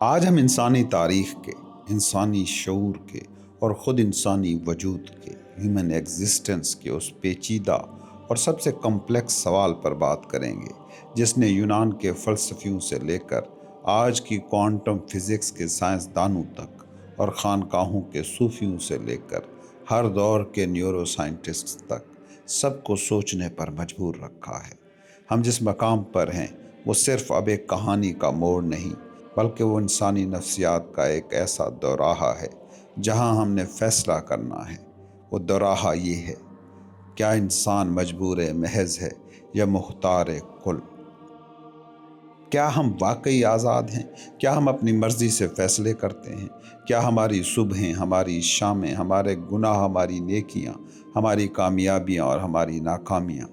آج ہم انسانی تاریخ کے، انسانی شعور کے اور خود انسانی وجود کے، ہیومن ایگزسٹنس کے اس پیچیدہ اور سب سے کمپلیکس سوال پر بات کریں گے جس نے یونان کے فلسفیوں سے لے کر آج کی کوانٹم فزکس کے سائنسدانوں تک اور خانقاہوں کے صوفیوں سے لے کر ہر دور کے نیورو سائنٹسٹ تک سب کو سوچنے پر مجبور رکھا ہے۔ ہم جس مقام پر ہیں وہ صرف اب ایک کہانی کا موڑ نہیں، بلکہ وہ انسانی نفسیات کا ایک ایسا دوراہا ہے جہاں ہم نے فیصلہ کرنا ہے۔ وہ دوراہا یہ ہے: کیا انسان مجبور محض ہے یا مختار کل؟ کیا ہم واقعی آزاد ہیں؟ کیا ہم اپنی مرضی سے فیصلے کرتے ہیں؟ کیا ہماری صبحیں، ہماری شامیں، ہمارے گناہ، ہماری نیکیاں، ہماری کامیابیاں اور ہماری ناکامیاں،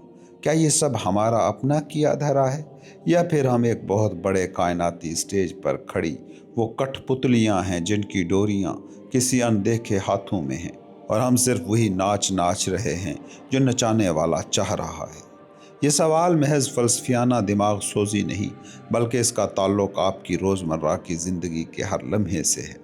کیا یہ سب ہمارا اپنا کیا دھرا ہے، یا پھر ہم ایک بہت بڑے کائناتی اسٹیج پر کھڑی وہ کٹھ پتلیاں ہیں جن کی ڈوریاں کسی اندیکھے ہاتھوں میں ہیں اور ہم صرف وہی ناچ رہے ہیں جو نچانے والا چاہ رہا ہے؟ یہ سوال محض فلسفیانہ دماغ سوزی نہیں، بلکہ اس کا تعلق آپ کی روزمرہ کی زندگی کے ہر لمحے سے ہے۔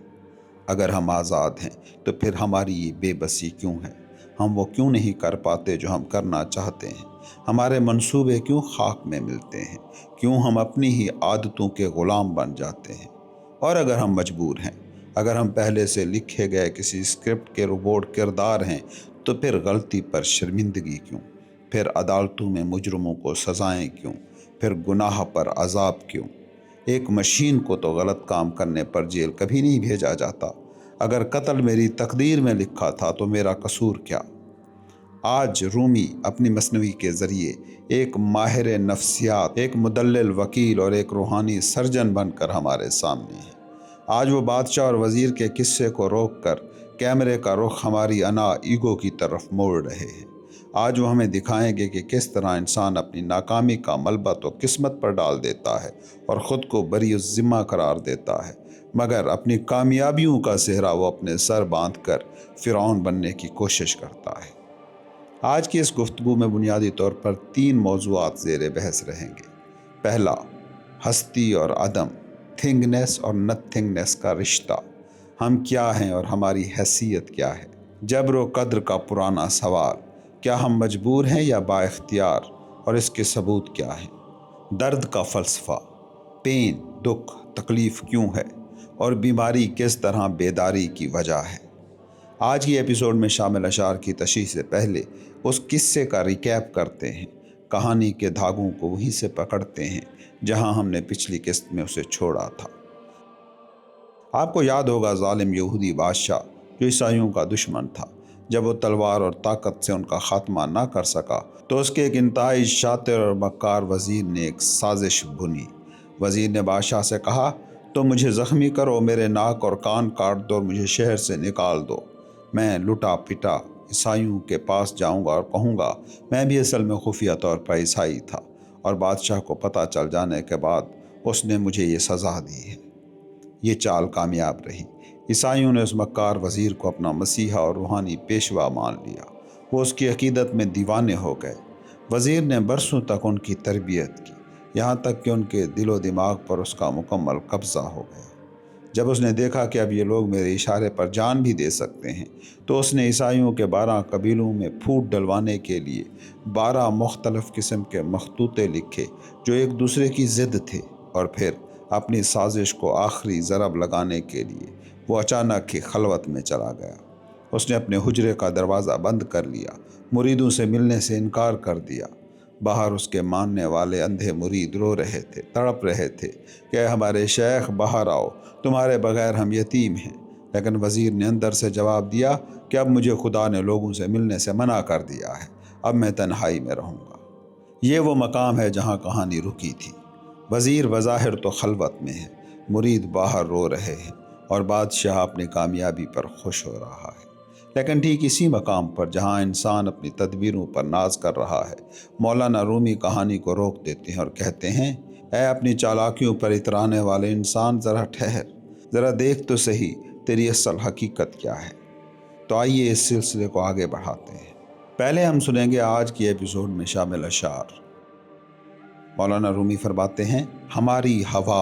اگر ہم آزاد ہیں تو پھر ہماری یہ بے بسی کیوں ہے؟ ہم وہ کیوں نہیں کر پاتے جو ہم کرنا چاہتے ہیں؟ ہمارے منصوبے کیوں خاک میں ملتے ہیں؟ کیوں ہم اپنی ہی عادتوں کے غلام بن جاتے ہیں؟ اور اگر ہم مجبور ہیں، اگر ہم پہلے سے لکھے گئے کسی اسکرپٹ کے روبوٹ کردار ہیں، تو پھر غلطی پر شرمندگی کیوں؟ پھر عدالتوں میں مجرموں کو سزائیں کیوں؟ پھر گناہ پر عذاب کیوں؟ ایک مشین کو تو غلط کام کرنے پر جیل کبھی نہیں بھیجا جاتا۔ اگر قتل میری تقدیر میں لکھا تھا تو میرا قصور کیا؟ آج رومی اپنی مصنوعی کے ذریعے ایک ماہر نفسیات، ایک مدلل وکیل اور ایک روحانی سرجن بن کر ہمارے سامنے ہے۔ آج وہ بادشاہ اور وزیر کے قصے کو روک کر کیمرے کا رخ ہماری انا ایگو کی طرف موڑ رہے ہیں۔ آج وہ ہمیں دکھائیں گے کہ کس طرح انسان اپنی ناکامی کا ملبہ تو قسمت پر ڈال دیتا ہے اور خود کو بری الذمہ قرار دیتا ہے، مگر اپنی کامیابیوں کا صحرا وہ اپنے سر باندھ کر فرعون بننے کی کوشش کرتا ہے۔ آج کی اس گفتگو میں بنیادی طور پر 3 موضوعات زیر بحث رہیں گے۔ پہلا، ہستی اور عدم، تھنگنیس اور نتھنگنیس کا رشتہ۔ ہم کیا ہیں اور ہماری حیثیت کیا ہے؟ جبر و قدر کا پرانا سوال: کیا ہم مجبور ہیں یا با اختیار، اور اس کے ثبوت کیا ہیں؟ درد کا فلسفہ: پین، دکھ، تکلیف کیوں ہے، اور بیماری کس طرح بیداری کی وجہ ہے؟ آج کی ایپیسوڈ میں شامل اشعار کی تشریح سے پہلے اس قصے کا ریکیپ کرتے ہیں، کہانی کے دھاگوں کو وہیں سے پکڑتے ہیں جہاں ہم نے پچھلی قسط میں اسے چھوڑا تھا۔ آپ کو یاد ہوگا ظالم یہودی بادشاہ جو عیسائیوں کا دشمن تھا۔ جب وہ تلوار اور طاقت سے ان کا خاتمہ نہ کر سکا تو اس کے ایک انتہائی شاطر اور مکار وزیر نے ایک سازش بنی۔ وزیر نے بادشاہ سے کہا، تو مجھے زخمی کرو، میرے ناک اور کان کاٹ دو اور مجھے شہر سے نکال دو۔ میں لٹا پٹا عیسائیوں کے پاس جاؤں گا اور کہوں گا میں بھی اصل میں خفیہ طور پر عیسائی تھا، اور بادشاہ کو پتہ چل جانے کے بعد اس نے مجھے یہ سزا دی ہے۔ یہ چال کامیاب رہی۔ عیسائیوں نے اس مکار وزیر کو اپنا مسیحا اور روحانی پیشوا مان لیا۔ وہ اس کی عقیدت میں دیوانے ہو گئے۔ وزیر نے برسوں تک ان کی تربیت کی، یہاں تک کہ ان کے دل و دماغ پر اس کا مکمل قبضہ ہو گیا۔ جب اس نے دیکھا کہ اب یہ لوگ میرے اشارے پر جان بھی دے سکتے ہیں، تو اس نے عیسائیوں کے 12 قبیلوں میں پھوٹ ڈلوانے کے لیے 12 مختلف قسم کے مخطوطے لکھے جو ایک دوسرے کی ضد تھے، اور پھر اپنی سازش کو آخری ضرب لگانے کے لیے وہ اچانک ہی خلوت میں چلا گیا۔ اس نے اپنے حجرے کا دروازہ بند کر لیا، مریدوں سے ملنے سے انکار کر دیا۔ باہر اس کے ماننے والے اندھے مرید رو رہے تھے، تڑپ رہے تھے کہ اے ہمارے شیخ باہر آؤ، تمہارے بغیر ہم یتیم ہیں۔ لیکن وزیر نے اندر سے جواب دیا کہ اب مجھے خدا نے لوگوں سے ملنے سے منع کر دیا ہے، اب میں تنہائی میں رہوں گا۔ یہ وہ مقام ہے جہاں کہانی رکی تھی۔ وزیر بظاہر تو خلوت میں ہے، مرید باہر رو رہے ہیں، اور بادشاہ اپنی کامیابی پر خوش ہو رہا ہے۔ لیکن ٹھیک اسی مقام پر جہاں انسان اپنی تدبیروں پر ناز کر رہا ہے، مولانا رومی کہانی کو روک دیتے ہیں اور کہتے ہیں، اے اپنی چالاکیوں پر اترانے والے انسان، ذرا ٹھہر، ذرا دیکھ تو صحیح تیری اصل حقیقت کیا ہے۔ تو آئیے اس سلسلے کو آگے بڑھاتے ہیں۔ پہلے ہم سنیں گے آج کی ایپیسوڈ میں شامل اشعار۔ مولانا رومی فرماتے ہیں، ہماری ہوا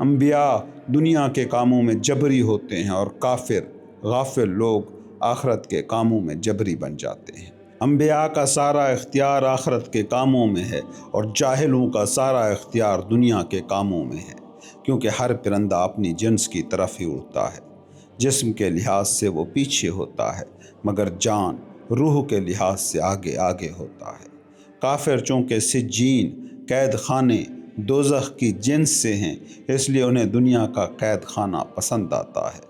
انبیاء دنیا کے کاموں میں جبری ہوتے ہیں اور کافر غافل لوگ آخرت کے کاموں میں جبری بن جاتے ہیں۔ انبیاء کا سارا اختیار آخرت کے کاموں میں ہے اور جاہلوں کا سارا اختیار دنیا کے کاموں میں ہے، کیونکہ ہر پرندہ اپنی جنس کی طرف ہی اڑتا ہے۔ جسم کے لحاظ سے وہ پیچھے ہوتا ہے، مگر جان روح کے لحاظ سے آگے آگے ہوتا ہے۔ کافر چونکہ سجین قید خانے دوزخ کی جنس سے ہیں، اس لیے انہیں دنیا کا قید خانہ پسند آتا ہے۔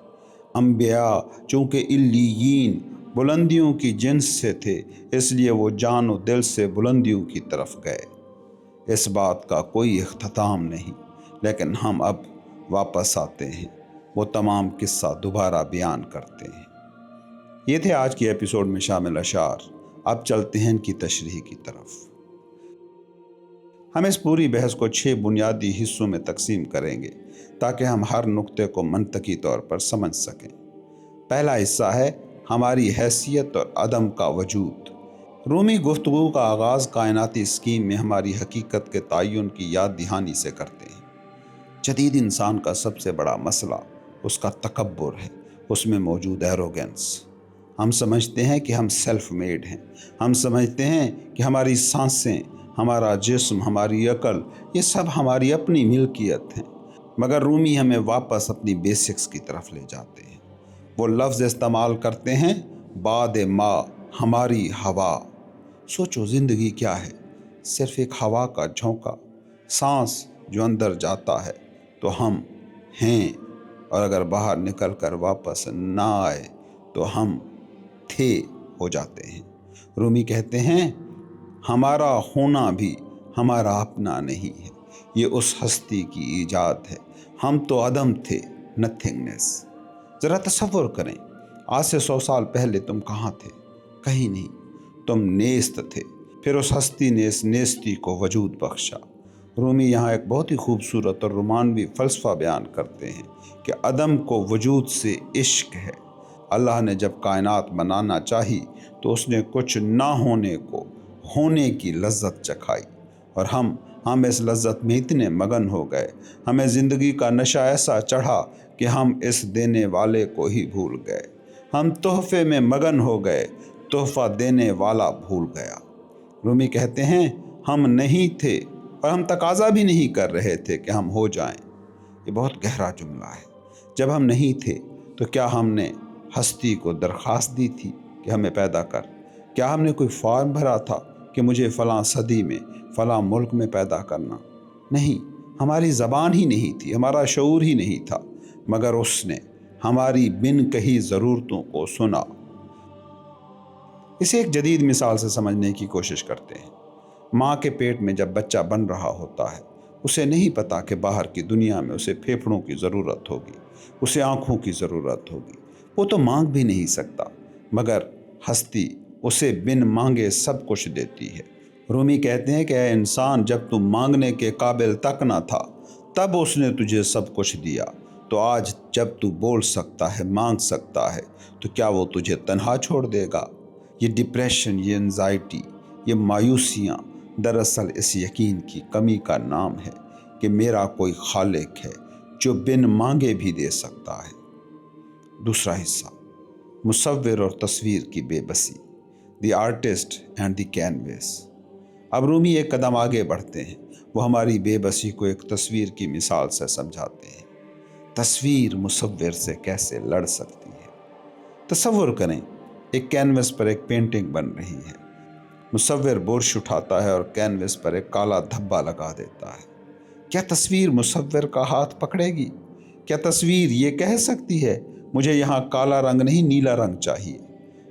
انبیاء چونکہ علیین بلندیوں کی جنس سے تھے، اس لیے وہ جان و دل سے بلندیوں کی طرف گئے۔ اس بات کا کوئی اختتام نہیں، لیکن ہم اب واپس آتے ہیں، وہ تمام قصہ دوبارہ بیان کرتے ہیں۔ یہ تھے آج کی ایپیسوڈ میں شامل اشعار۔ اب چلتے ہیں ان کی تشریح کی طرف۔ ہم اس پوری بحث کو 6 بنیادی حصوں میں تقسیم کریں گے تاکہ ہم ہر نقطے کو منطقی طور پر سمجھ سکیں۔ پہلا حصہ ہے ہماری حیثیت اور عدم کا وجود۔ رومی گفتگو کا آغاز کائناتی اسکیم میں ہماری حقیقت کے تعین کی یاد دہانی سے کرتے ہیں۔ جدید انسان کا سب سے بڑا مسئلہ اس کا تکبر ہے، اس میں موجود ایروگنس۔ ہم سمجھتے ہیں کہ ہم سیلف میڈ ہیں، ہم سمجھتے ہیں کہ ہماری سانسیں، ہمارا جسم، ہماری عقل، یہ سب ہماری اپنی ملکیت ہیں۔ مگر رومی ہمیں واپس اپنی بیسکس کی طرف لے جاتے ہیں۔ وہ لفظ استعمال کرتے ہیں بعد ما، ہماری ہوا۔ سوچو زندگی کیا ہے؟ صرف ایک ہوا کا جھونکا، سانس جو اندر جاتا ہے تو ہم ہیں، اور اگر باہر نکل کر واپس نہ آئے تو ہم تھے ہو جاتے ہیں۔ رومی کہتے ہیں ہمارا ہونا بھی ہمارا اپنا نہیں ہے، یہ اس ہستی کی ایجاد ہے، ہم تو عدم تھے، نتھنگنیس۔ ذرا تصور کریں، آج سے 100 سال پہلے تم کہاں تھے؟ کہیں نہیں، تم نیست تھے، پھر اس ہستی نے اس نیستی کو وجود بخشا۔ رومی یہاں ایک بہت ہی خوبصورت اور رومانوی فلسفہ بیان کرتے ہیں کہ عدم کو وجود سے عشق ہے۔ اللہ نے جب کائنات بنانا چاہی تو اس نے کچھ نہ ہونے کو ہونے کی لذت چکھائی، اور ہم اس لذت میں اتنے مگن ہو گئے، ہمیں زندگی کا نشہ ایسا چڑھا کہ ہم اس دینے والے کو ہی بھول گئے۔ ہم تحفے میں مگن ہو گئے، تحفہ دینے والا بھول گیا۔ رومی کہتے ہیں ہم نہیں تھے اور ہم تقاضا بھی نہیں کر رہے تھے کہ ہم ہو جائیں۔ یہ بہت گہرا جملہ ہے۔ جب ہم نہیں تھے تو کیا ہم نے ہستی کو درخواست دی تھی کہ ہمیں پیدا کر؟ کیا ہم نے کوئی فارم بھرا تھا کہ مجھے فلاں صدی میں فلاں ملک میں پیدا کرنا؟ نہیں، ہماری زبان ہی نہیں تھی، ہمارا شعور ہی نہیں تھا، مگر اس نے ہماری بن کہی ضرورتوں کو سنا۔ اسے ایک جدید مثال سے سمجھنے کی کوشش کرتے ہیں۔ ماں کے پیٹ میں جب بچہ بن رہا ہوتا ہے، اسے نہیں پتا کہ باہر کی دنیا میں اسے پھیپھڑوں کی ضرورت ہوگی، اسے آنکھوں کی ضرورت ہوگی، وہ تو مانگ بھی نہیں سکتا، مگر ہستی اسے بن مانگے سب کچھ دیتی ہے۔ رومی کہتے ہیں کہ اے انسان، جب تم مانگنے کے قابل تک نہ تھا تب اس نے تجھے سب کچھ دیا، تو آج جب تو بول سکتا ہے، مانگ سکتا ہے، تو کیا وہ تجھے تنہا چھوڑ دے گا؟ یہ ڈپریشن، یہ انزائٹی، یہ مایوسیاں دراصل اس یقین کی کمی کا نام ہے کہ میرا کوئی خالق ہے جو بن مانگے بھی دے سکتا ہے۔ دوسرا حصہ، مصور اور تصویر کی بے بسی، the artist and the canvas. اب رومی ایک قدم آگے بڑھتے ہیں، وہ ہماری بے بسی کو ایک تصویر کی مثال سے سمجھاتے ہیں۔ تصویر مصور سے کیسے لڑ سکتی ہے؟ تصور کریں، ایک کینوس پر ایک پینٹنگ بن رہی ہے، مصور برش اٹھاتا ہے اور کینوس پر ایک کالا دھبا لگا دیتا ہے۔ کیا تصویر مصور کا ہاتھ پکڑے گی؟ کیا تصویر یہ کہہ سکتی ہے مجھے یہاں کالا رنگ نہیں، نیلا رنگ چاہیے؟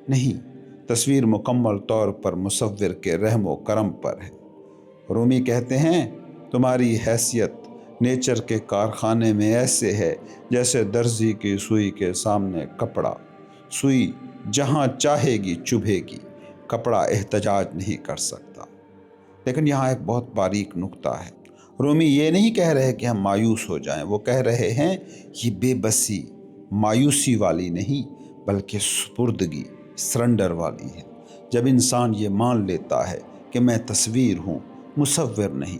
نہیں، تصویر مکمل طور پر مصور کے رحم و کرم پر ہے۔ رومی کہتے ہیں تمہاری حیثیت نیچر کے کارخانے میں ایسے ہے جیسے درزی کی سوئی کے سامنے کپڑا، سوئی جہاں چاہے گی چبھے گی، کپڑا احتجاج نہیں کر سکتا۔ لیکن یہاں ایک بہت باریک نقطہ ہے۔ رومی یہ نہیں کہہ رہے کہ ہم مایوس ہو جائیں، وہ کہہ رہے ہیں یہ بے بسی مایوسی والی نہیں بلکہ سپردگی، سرنڈر والی ہے۔ جب انسان یہ مان لیتا ہے کہ میں تصویر ہوں، مصور نہیں،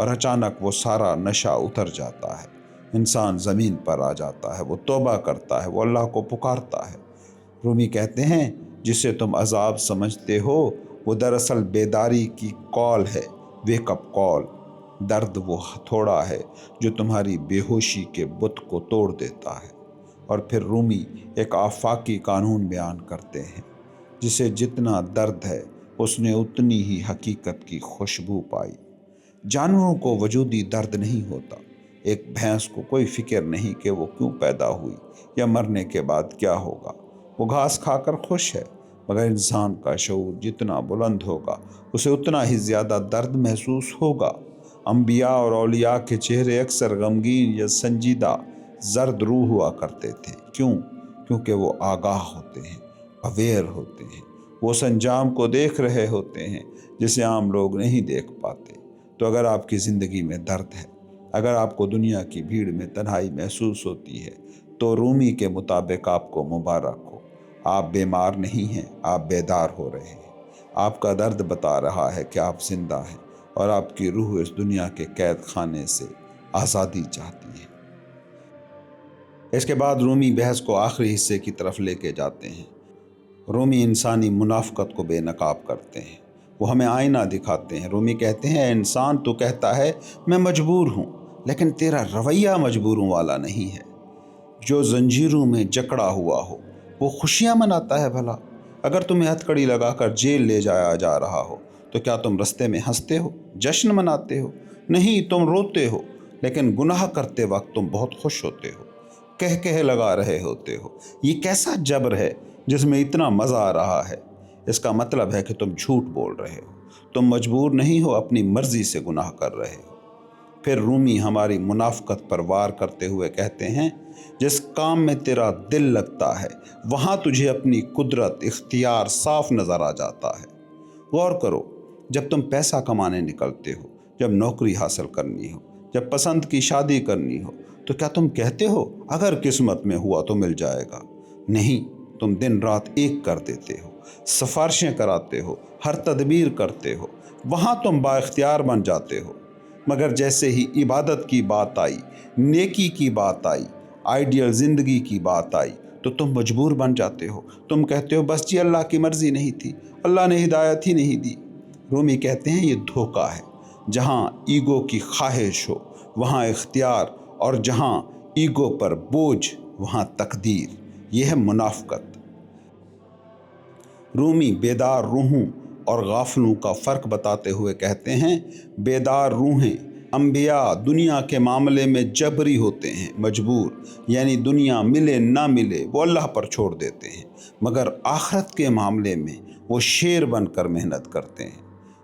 اور اچانک وہ سارا نشہ اتر جاتا ہے، انسان زمین پر آ جاتا ہے، وہ توبہ کرتا ہے، وہ اللہ کو پکارتا ہے۔ رومی کہتے ہیں جسے تم عذاب سمجھتے ہو وہ دراصل بیداری کی کال ہے، ویک اپ کال۔ درد وہ تھوڑا ہے جو تمہاری بے ہوشی کے بت کو توڑ دیتا ہے۔ اور پھر رومی ایک آفاقی قانون بیان کرتے ہیں، جسے جتنا درد ہے اس نے اتنی ہی حقیقت کی خوشبو پائی۔ جانوروں کو وجودی درد نہیں ہوتا، ایک بھینس کو کوئی فکر نہیں کہ وہ کیوں پیدا ہوئی یا مرنے کے بعد کیا ہوگا، وہ گھاس کھا کر خوش ہے۔ مگر انسان کا شعور جتنا بلند ہوگا اسے اتنا ہی زیادہ درد محسوس ہوگا۔ انبیاء اور اولیاء کے چہرے اکثر غمگین یا سنجیدہ زرد روح ہوا کرتے تھے۔ کیوں؟ کیونکہ وہ آگاہ ہوتے ہیں، اویئر ہوتے ہیں، وہ اس انجام کو دیکھ رہے ہوتے ہیں جسے عام لوگ نہیں دیکھ پاتے۔ تو اگر آپ کی زندگی میں درد ہے، اگر آپ کو دنیا کی بھیڑ میں تنہائی محسوس ہوتی ہے، تو رومی کے مطابق آپ کو مبارک ہو۔ آپ بیمار نہیں ہیں، آپ بیدار ہو رہے ہیں۔ آپ کا درد بتا رہا ہے کہ آپ زندہ ہیں اور آپ کی روح اس دنیا کے قید خانے سے آزادی چاہتی ہے۔ اس کے بعد رومی بحث کو آخری حصے کی طرف لے کے جاتے ہیں۔ رومی انسانی منافقت کو بے نقاب کرتے ہیں، وہ ہمیں آئینہ دکھاتے ہیں۔ رومی کہتے ہیں اے انسان، تو کہتا ہے میں مجبور ہوں، لیکن تیرا رویہ مجبوروں والا نہیں ہے۔ جو زنجیروں میں جکڑا ہوا ہو وہ خوشیاں مناتا ہے بھلا؟ اگر تمہیں ہتھکڑی لگا کر جیل لے جایا جا رہا ہو تو کیا تم رستے میں ہنستے ہو، جشن مناتے ہو؟ نہیں، تم روتے ہو، لیکن گناہ کرتے وقت تم بہت خوش ہوتے ہو، کہہ لگا رہے ہوتے ہو۔ یہ کیسا جبر ہے جس میں اتنا مزہ آ رہا ہے؟ اس کا مطلب ہے کہ تم جھوٹ بول رہے ہو، تم مجبور نہیں ہو، اپنی مرضی سے گناہ کر رہے ہو۔ پھر رومی ہماری منافقت پر وار کرتے ہوئے کہتے ہیں جس کام میں تیرا دل لگتا ہے وہاں تجھے اپنی قدرت، اختیار صاف نظر آ جاتا ہے۔ غور کرو، جب تم پیسہ کمانے نکلتے ہو، جب نوکری حاصل کرنی ہو، جب پسند کی شادی کرنی ہو، تو کیا تم کہتے ہو اگر قسمت میں ہوا تو مل جائے گا؟ نہیں، تم دن رات ایک کر دیتے ہو، سفارشیں کراتے ہو، ہر تدبیر کرتے ہو، وہاں تم با اختیار بن جاتے ہو۔ مگر جیسے ہی عبادت کی بات آئی، نیکی کی بات آئی، آئیڈیل زندگی کی بات آئی، تو تم مجبور بن جاتے ہو۔ تم کہتے ہو بس جی اللہ کی مرضی نہیں تھی، اللہ نے ہدایت ہی نہیں دی۔ رومی کہتے ہیں یہ دھوکہ ہے۔ جہاں ایگو کی خواہش ہو وہاں اختیار، اور جہاں ایگو پر بوجھ وہاں تقدیر۔ یہ ہے منافقت۔ رومی بیدار روحوں اور غافلوں کا فرق بتاتے ہوئے کہتے ہیں بیدار روحیں، انبیاء دنیا کے معاملے میں جبری ہوتے ہیں، مجبور، یعنی دنیا ملے نہ ملے وہ اللہ پر چھوڑ دیتے ہیں، مگر آخرت کے معاملے میں وہ شیر بن کر محنت کرتے ہیں۔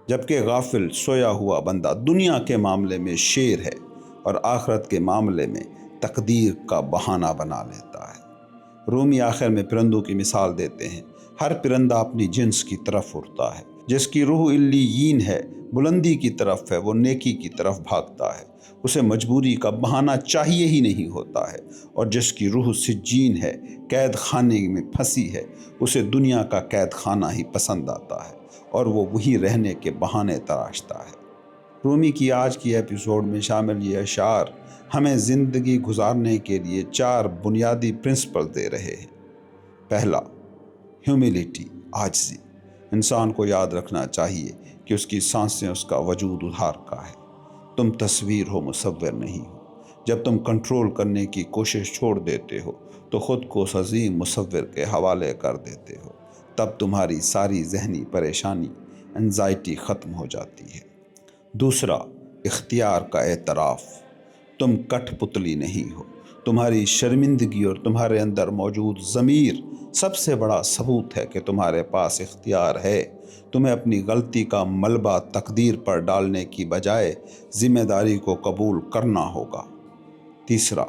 جبکہ غافل، سویا ہوا بندہ دنیا کے معاملے میں شیر ہے اور آخرت کے معاملے میں تقدیر کا بہانہ بنا لیتا ہے۔ رومی آخر میں پرندوں کی مثال دیتے ہیں۔ ہر پرندہ اپنی جنس کی طرف اڑتا ہے۔ جس کی روح علیین ہے، بلندی کی طرف ہے، وہ نیکی کی طرف بھاگتا ہے، اسے مجبوری کا بہانہ چاہیے ہی نہیں ہوتا ہے۔ اور جس کی روح سجین ہے، قید خانے میں پھنسی ہے، اسے دنیا کا قید خانہ ہی پسند آتا ہے اور وہ وہی رہنے کے بہانے تراشتا ہے۔ رومی کی آج کی ایپیسوڈ میں شامل یہ اشعار ہمیں زندگی گزارنے کے لیے 4 بنیادی پرنسپل دے رہے ہیں۔ پہلا، ہیوملٹی، عاجزی۔ انسان کو یاد رکھنا چاہیے کہ اس کی سانسیں اس کا وجود ادھار کا ہے۔ تم تصویر ہو، مصور نہیں ہو۔ جب تم کنٹرول کرنے کی کوشش چھوڑ دیتے ہو تو خود کو اس عظیم مصور کے حوالے کر دیتے ہو۔ تب تمہاری ساری ذہنی پریشانی، انزائٹی ختم ہو جاتی ہے۔ دوسرا، اختیار کا اعتراف۔ تم کٹھ پتلی نہیں ہو۔ تمہاری شرمندگی اور تمہارے اندر موجود ضمیر سب سے بڑا ثبوت ہے کہ تمہارے پاس اختیار ہے۔ تمہیں اپنی غلطی کا ملبہ تقدیر پر ڈالنے کی بجائے ذمہ داری کو قبول کرنا ہوگا۔ تیسرا،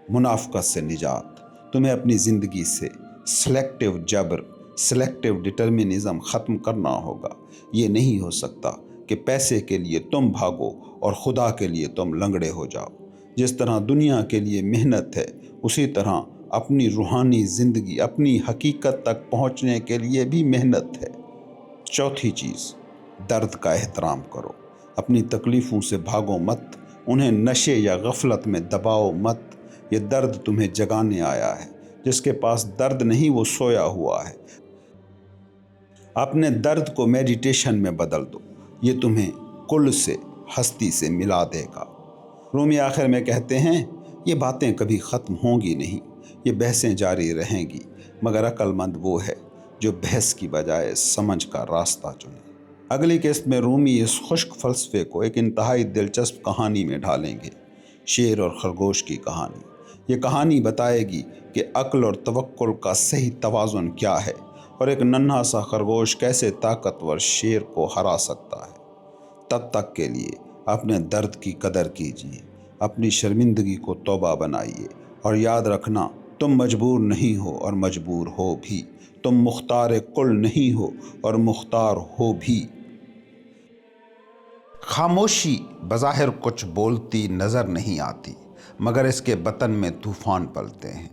منافقت سے نجات۔ تمہیں اپنی زندگی سے سلیکٹیو جبر، سلیکٹیو ڈٹرمنزم ختم کرنا ہوگا۔ یہ نہیں ہو سکتا کہ پیسے کے لیے تم بھاگو اور خدا کے لیے تم لنگڑے ہو جاؤ۔ جس طرح دنیا کے لیے محنت ہے، اسی طرح اپنی روحانی زندگی، اپنی حقیقت تک پہنچنے کے لیے بھی محنت ہے۔ چوتھی چیز، درد کا احترام کرو۔ اپنی تکلیفوں سے بھاگو مت، انہیں نشے یا غفلت میں دباؤ مت۔ یہ درد تمہیں جگانے آیا ہے، جس کے پاس درد نہیں وہ سویا ہوا ہے۔ اپنے درد کو میڈیٹیشن میں بدل دو، یہ تمہیں کل سے، ہستی سے ملا دے گا۔ رومی آخر میں کہتے ہیں، یہ باتیں کبھی ختم ہوں گی نہیں، یہ بحثیں جاری رہیں گی، مگر عقل مند وہ ہے جو بحث کی بجائے سمجھ کا راستہ چنے۔ اگلی قسط میں رومی اس خشک فلسفے کو ایک انتہائی دلچسپ کہانی میں ڈھالیں گے، شیر اور خرگوش کی کہانی۔ یہ کہانی بتائے گی کہ عقل اور توکل کا صحیح توازن کیا ہے، اور ایک ننھا سا خرگوش کیسے طاقتور شیر کو ہرا سکتا ہے۔ تب تک کے لیے اپنے درد کی قدر کیجیے، اپنی شرمندگی کو توبہ بنائیے، اور یاد رکھنا، تم مجبور نہیں ہو اور مجبور ہو بھی، تم مختار کل نہیں ہو اور مختار ہو بھی۔ خاموشی بظاہر کچھ بولتی نظر نہیں آتی، مگر اس کے بطن میں طوفان پلتے ہیں۔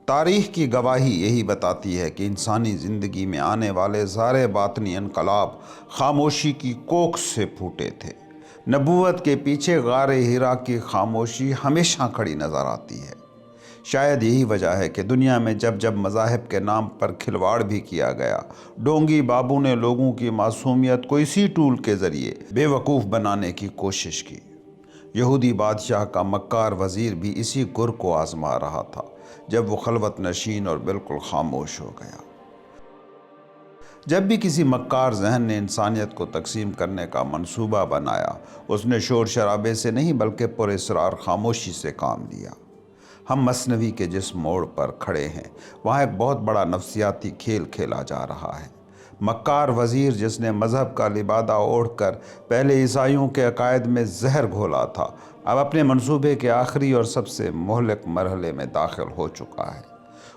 تاریخ کی گواہی یہی بتاتی ہے کہ انسانی زندگی میں آنے والے سارے باطنی انقلاب خاموشی کی کوکھ سے پھوٹے تھے۔ نبوت کے پیچھے غار ہرا کی خاموشی ہمیشہ کھڑی نظر آتی ہے۔ شاید یہی وجہ ہے کہ دنیا میں جب جب مذاہب کے نام پر کھلواڑ بھی کیا گیا، ڈونگی بابو نے لوگوں کی معصومیت کو اسی ٹول کے ذریعے بے وقوف بنانے کی کوشش کی۔ یہودی بادشاہ کا مکار وزیر بھی اسی گر کو آزما رہا تھا جب وہ خلوت نشین اور بالکل خاموش ہو گیا۔ جب بھی کسی مکار ذہن نے انسانیت کو تقسیم کرنے کا منصوبہ بنایا، اس نے شور شرابے سے نہیں بلکہ پر اسرار خاموشی سے کام لیا۔ ہم مثنوی کے جس موڑ پر کھڑے ہیں، وہاں ایک بہت بڑا نفسیاتی کھیل کھیلا جا رہا ہے۔ مکار وزیر جس نے مذہب کا لبادہ اوڑھ کر پہلے عیسائیوں کے عقائد میں زہر گھولا تھا، اب اپنے منصوبے کے آخری اور سب سے مہلک مرحلے میں داخل ہو چکا ہے۔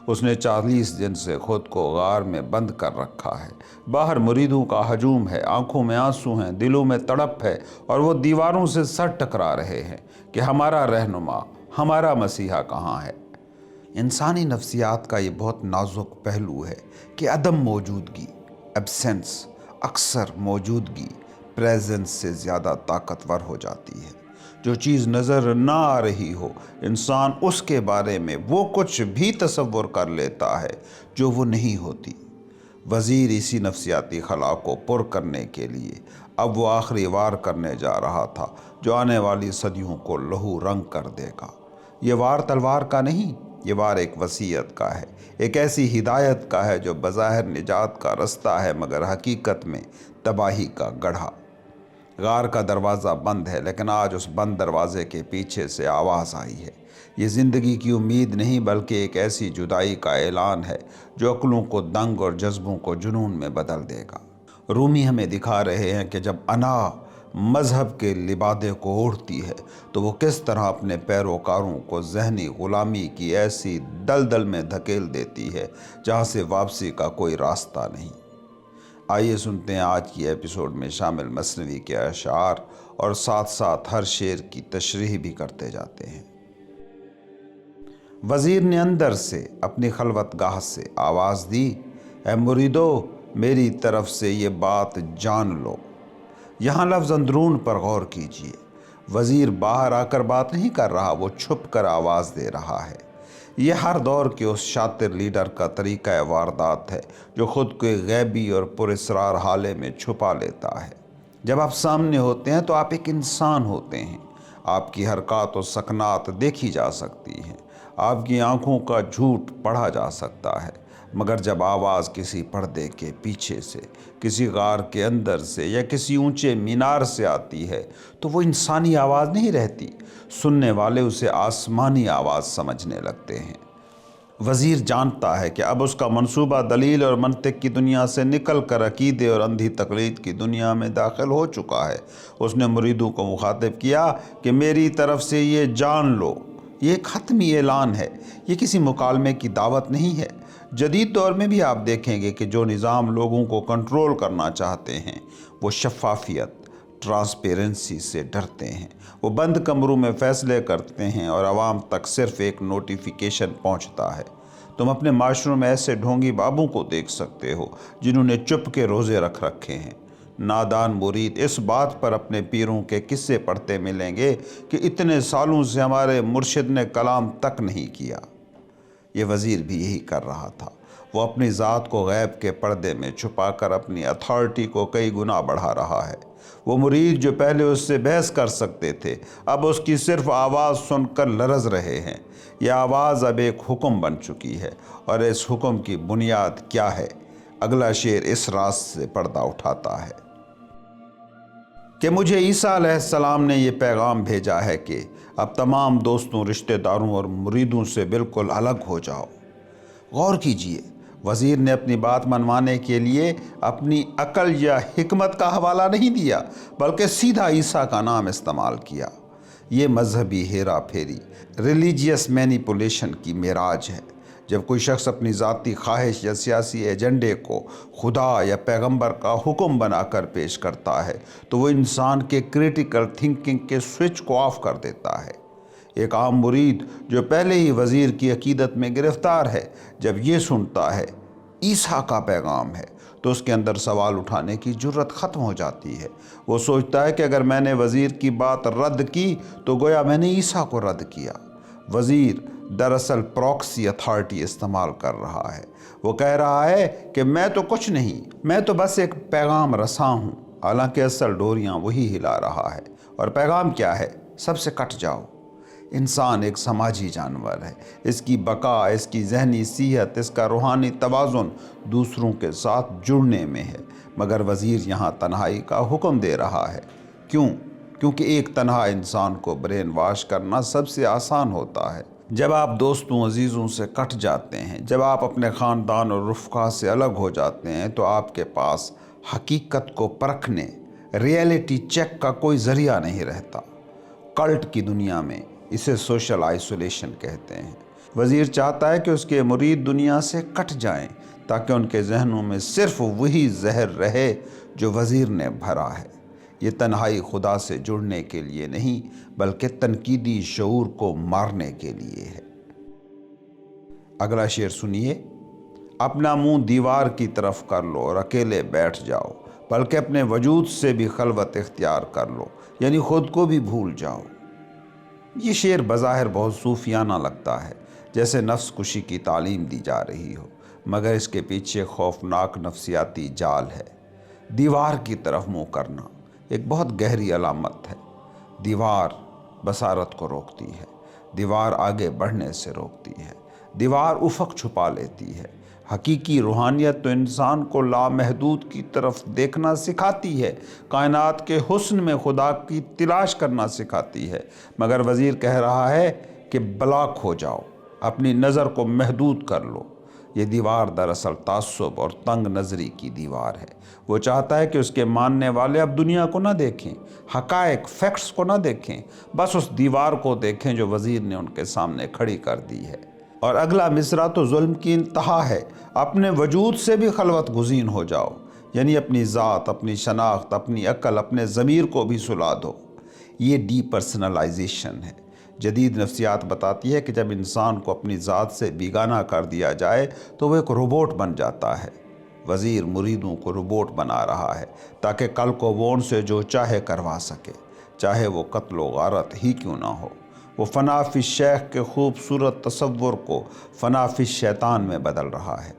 اس نے 40 دن سے خود کو غار میں بند کر رکھا ہے۔ باہر مریدوں کا ہجوم ہے، آنکھوں میں آنسو ہیں، دلوں میں تڑپ ہے، اور وہ دیواروں سے سر ٹکرا رہے ہیں کہ ہمارا رہنما، ہمارا مسیحا کہاں ہے؟ انسانی نفسیات کا یہ بہت نازک پہلو ہے کہ عدم موجودگی، ایبسنس، اکثر موجودگی، پریزنس سے زیادہ طاقتور ہو جاتی ہے۔ جو چیز نظر نہ آ رہی ہو، انسان اس کے بارے میں وہ کچھ بھی تصور کر لیتا ہے جو وہ نہیں ہوتی۔ وزیر اسی نفسیاتی خلا کو پر کرنے کے لیے اب وہ آخری وار کرنے جا رہا تھا جو آنے والی صدیوں کو لہو رنگ کر دے گا۔ یہ وار تلوار کا نہیں، یہ وار ایک وصیت کا ہے، ایک ایسی ہدایت کا ہے جو بظاہر نجات کا رستہ ہے مگر حقیقت میں تباہی کا گڑھا۔ غار کا دروازہ بند ہے، لیکن آج اس بند دروازے کے پیچھے سے آواز آئی ہے۔ یہ زندگی کی امید نہیں بلکہ ایک ایسی جدائی کا اعلان ہے جو عقلوں کو دنگ اور جذبوں کو جنون میں بدل دے گا۔ رومی ہمیں دکھا رہے ہیں کہ جب انا مذہب کے لبادے کو اوڑھتی ہے تو وہ کس طرح اپنے پیروکاروں کو ذہنی غلامی کی ایسی دلدل میں دھکیل دیتی ہے جہاں سے واپسی کا کوئی راستہ نہیں۔ آئیے سنتے ہیں آج کی ایپیسوڈ میں شامل مثنوی کے اشعار، اور ساتھ ساتھ ہر شعر کی تشریح بھی کرتے جاتے ہیں۔ وزیر نے اندر سے اپنی خلوت گاہ سے آواز دی، اے مریدو، میری طرف سے یہ بات جان لو۔ یہاں لفظ اندرون پر غور کیجیے۔ وزیر باہر آ کر بات نہیں کر رہا، وہ چھپ کر آواز دے رہا ہے۔ یہ ہر دور کے اس شاطر لیڈر کا طریقہ واردات ہے جو خود کو ایک غیبی اور پراسرار حالے میں چھپا لیتا ہے۔ جب آپ سامنے ہوتے ہیں تو آپ ایک انسان ہوتے ہیں۔ آپ کی حرکات و سکنات دیکھی جا سکتی ہیں، آپ کی آنکھوں کا جھوٹ پڑھا جا سکتا ہے، مگر جب آواز کسی پردے کے پیچھے سے، کسی غار کے اندر سے یا کسی اونچے مینار سے آتی ہے تو وہ انسانی آواز نہیں رہتی، سننے والے اسے آسمانی آواز سمجھنے لگتے ہیں۔ وزیر جانتا ہے کہ اب اس کا منصوبہ دلیل اور منطق کی دنیا سے نکل کر عقیدے اور اندھی تقلید کی دنیا میں داخل ہو چکا ہے۔ اس نے مریدوں کو مخاطب کیا کہ میری طرف سے یہ جان لو۔ یہ ایک حتمی اعلان ہے، یہ کسی مکالمے کی دعوت نہیں ہے۔ جدید دور میں بھی آپ دیکھیں گے کہ جو نظام لوگوں کو کنٹرول کرنا چاہتے ہیں وہ شفافیت، ٹرانسپیرنسی سے ڈرتے ہیں۔ وہ بند کمروں میں فیصلے کرتے ہیں اور عوام تک صرف ایک نوٹیفیکیشن پہنچتا ہے۔ تم اپنے معاشروں میں ایسے ڈھونگی بابوں کو دیکھ سکتے ہو جنہوں نے چپ کے روزے رکھ رکھے ہیں، نادان مرید اس بات پر اپنے پیروں کے قصے پڑھتے ملیں گے کہ اتنے سالوں سے ہمارے مرشد نے کلام تک نہیں کیا۔ یہ وزیر بھی یہی کر رہا تھا۔ وہ اپنی ذات کو غیب کے پردے میں چھپا کر اپنی اتھارٹی کو کئی گنا بڑھا رہا ہے۔ وہ مرید جو پہلے اس سے بحث کر سکتے تھے اب اس کی صرف آواز سن کر لرز رہے ہیں۔ یہ آواز اب ایک حکم بن چکی ہے، اور اس حکم کی بنیاد کیا ہے؟ اگلا شعر اس راز سے پردہ اٹھاتا ہے کہ مجھے عیسیٰ علیہ السلام نے یہ پیغام بھیجا ہے کہ اب تمام دوستوں، رشتہ داروں اور مریدوں سے بالکل الگ ہو جاؤ۔ غور کیجئے، وزیر نے اپنی بات منوانے کے لیے اپنی عقل یا حکمت کا حوالہ نہیں دیا، بلکہ سیدھا عیسیٰ کا نام استعمال کیا۔ یہ مذہبی ہیرا پھیری، ریلیجیس مینیپولیشن کی معراج ہے۔ جب کوئی شخص اپنی ذاتی خواہش یا سیاسی ایجنڈے کو خدا یا پیغمبر کا حکم بنا کر پیش کرتا ہے تو وہ انسان کے کریٹیکل تھنکنگ کے سوئچ کو آف کر دیتا ہے۔ ایک عام مرید جو پہلے ہی وزیر کی عقیدت میں گرفتار ہے، جب یہ سنتا ہے عیسیٰ کا پیغام ہے تو اس کے اندر سوال اٹھانے کی جرت ختم ہو جاتی ہے۔ وہ سوچتا ہے کہ اگر میں نے وزیر کی بات رد کی تو گویا میں نے عیسیٰ کو رد کیا۔ وزیر دراصل پراکسی اتھارٹی استعمال کر رہا ہے۔ وہ کہہ رہا ہے کہ میں تو کچھ نہیں، میں تو بس ایک پیغام رساں ہوں، حالانکہ اصل ڈوریاں وہی ہلا رہا ہے۔ اور پیغام کیا ہے؟ سب سے کٹ جاؤ۔ انسان ایک سماجی جانور ہے۔ اس کی بقا، اس کی ذہنی صحت، اس کا روحانی توازن دوسروں کے ساتھ جڑنے میں ہے، مگر وزیر یہاں تنہائی کا حکم دے رہا ہے۔ کیوں؟ کیونکہ ایک تنہا انسان کو برین واش کرنا سب سے آسان ہوتا ہے۔ جب آپ دوستوں عزیزوں سے کٹ جاتے ہیں، جب آپ اپنے خاندان اور رفقا سے الگ ہو جاتے ہیں تو آپ کے پاس حقیقت کو پرکھنے، ریئلٹی چیک کا کوئی ذریعہ نہیں رہتا۔ کلٹ کی دنیا میں اسے سوشل آئسولیشن کہتے ہیں۔ وزیر چاہتا ہے کہ اس کے مرید دنیا سے کٹ جائیں تاکہ ان کے ذہنوں میں صرف وہی زہر رہے جو وزیر نے بھرا ہے۔ یہ تنہائی خدا سے جڑنے کے لیے نہیں، بلکہ تنقیدی شعور کو مارنے کے لیے ہے۔ اگلا شعر سنیے۔ اپنا منہ دیوار کی طرف کر لو اور اکیلے بیٹھ جاؤ، بلکہ اپنے وجود سے بھی خلوت اختیار کر لو، یعنی خود کو بھی بھول جاؤ۔ یہ شعر بظاہر بہت صوفیانہ لگتا ہے، جیسے نفس کشی کی تعلیم دی جا رہی ہو، مگر اس کے پیچھے خوفناک نفسیاتی جال ہے۔ دیوار کی طرف منہ کرنا ایک بہت گہری علامت ہے۔ دیوار بصارت کو روکتی ہے، دیوار آگے بڑھنے سے روکتی ہے، دیوار افق چھپا لیتی ہے۔ حقیقی روحانیت تو انسان کو لامحدود کی طرف دیکھنا سکھاتی ہے، کائنات کے حسن میں خدا کی تلاش کرنا سکھاتی ہے، مگر وزیر کہہ رہا ہے کہ بلاک ہو جاؤ، اپنی نظر کو محدود کر لو۔ یہ دیوار دراصل تعصب اور تنگ نظری کی دیوار ہے۔ وہ چاہتا ہے کہ اس کے ماننے والے اب دنیا کو نہ دیکھیں، حقائق، فیکٹس کو نہ دیکھیں، بس اس دیوار کو دیکھیں جو وزیر نے ان کے سامنے کھڑی کر دی ہے۔ اور اگلا مصرع تو ظلم کی انتہا ہے۔ اپنے وجود سے بھی خلوت گزین ہو جاؤ، یعنی اپنی ذات، اپنی شناخت، اپنی عقل، اپنے ضمیر کو بھی سلا دو۔ یہ ڈی پرسنلائزیشن ہے۔ جدید نفسیات بتاتی ہے کہ جب انسان کو اپنی ذات سے بیگانہ کر دیا جائے تو وہ ایک روبوٹ بن جاتا ہے۔ وزیر مریدوں کو روبوٹ بنا رہا ہے تاکہ کل کو وہ ان سے جو چاہے کروا سکے، چاہے وہ قتل و غارت ہی کیوں نہ ہو۔ وہ فنا فی الشیخ کے خوبصورت تصور کو فنا فی الشیطان میں بدل رہا ہے۔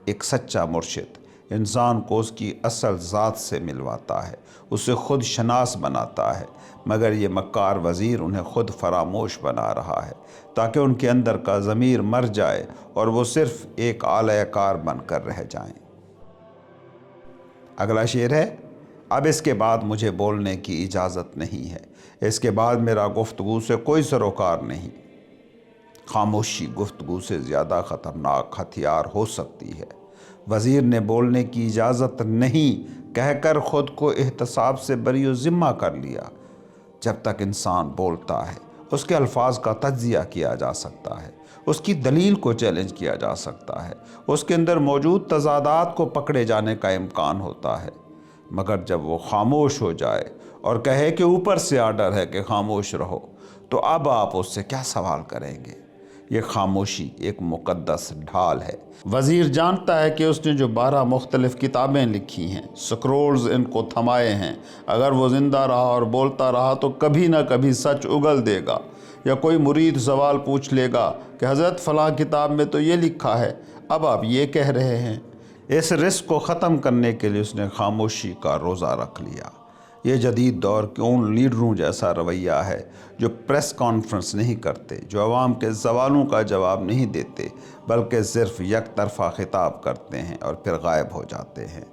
ایک سچا مرشد انسان کو اس کی اصل ذات سے ملواتا ہے، اسے خود شناس بناتا ہے، مگر یہ مکار وزیر انہیں خود فراموش بنا رہا ہے تاکہ ان کے اندر کا ضمیر مر جائے اور وہ صرف ایک آلہ کار بن کر رہ جائیں۔ اگلا شعر ہے۔ اب اس کے بعد مجھے بولنے کی اجازت نہیں ہے، اس کے بعد میرا گفتگو سے کوئی سروکار نہیں۔ خاموشی گفتگو سے زیادہ خطرناک ہتھیار ہو سکتی ہے۔ وزیر نے بولنے کی اجازت نہیں کہہ کر خود کو احتساب سے بری و ذمہ کر لیا۔ جب تک انسان بولتا ہے اس کے الفاظ کا تجزیہ کیا جا سکتا ہے، اس کی دلیل کو چیلنج کیا جا سکتا ہے، اس کے اندر موجود تضادات کو پکڑے جانے کا امکان ہوتا ہے، مگر جب وہ خاموش ہو جائے اور کہے کہ اوپر سے آرڈر ہے کہ خاموش رہو، تو اب آپ اس سے کیا سوال کریں گے؟ یہ خاموشی ایک مقدس ڈھال ہے۔ وزیر جانتا ہے کہ اس نے جو 12 مختلف کتابیں لکھی ہیں، سکرولز ان کو تھمائے ہیں، اگر وہ زندہ رہا اور بولتا رہا تو کبھی نہ کبھی سچ اگل دے گا، یا کوئی مرید سوال پوچھ لے گا کہ حضرت فلاں کتاب میں تو یہ لکھا ہے، اب آپ یہ کہہ رہے ہیں۔ اس رسک کو ختم کرنے کے لیے اس نے خاموشی کا روزہ رکھ لیا۔ یہ جدید دور کے ان لیڈروں جیسا رویہ ہے جو پریس کانفرنس نہیں کرتے، جو عوام کے سوالوں کا جواب نہیں دیتے، بلکہ صرف یک طرفہ خطاب کرتے ہیں اور پھر غائب ہو جاتے ہیں۔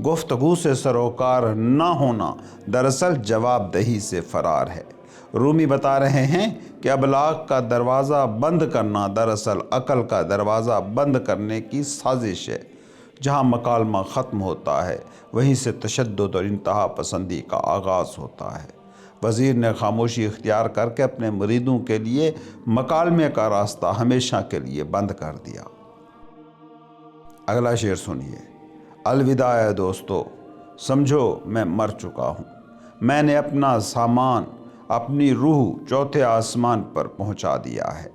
گفتگو سے سروکار نہ ہونا دراصل جواب دہی سے فرار ہے۔ رومی بتا رہے ہیں کہ ابلاغ کا دروازہ بند کرنا دراصل عقل کا دروازہ بند کرنے کی سازش ہے۔ جہاں مکالمہ ختم ہوتا ہے وہیں سے تشدد اور انتہا پسندی کا آغاز ہوتا ہے۔ وزیر نے خاموشی اختیار کر کے اپنے مریدوں کے لیے مکالمے کا راستہ ہمیشہ کے لیے بند کر دیا۔ اگلا شعر سنیے۔ الوداع اے دوستو، سمجھو میں مر چکا ہوں، میں نے اپنا سامان، اپنی روح چوتھے آسمان پر پہنچا دیا ہے۔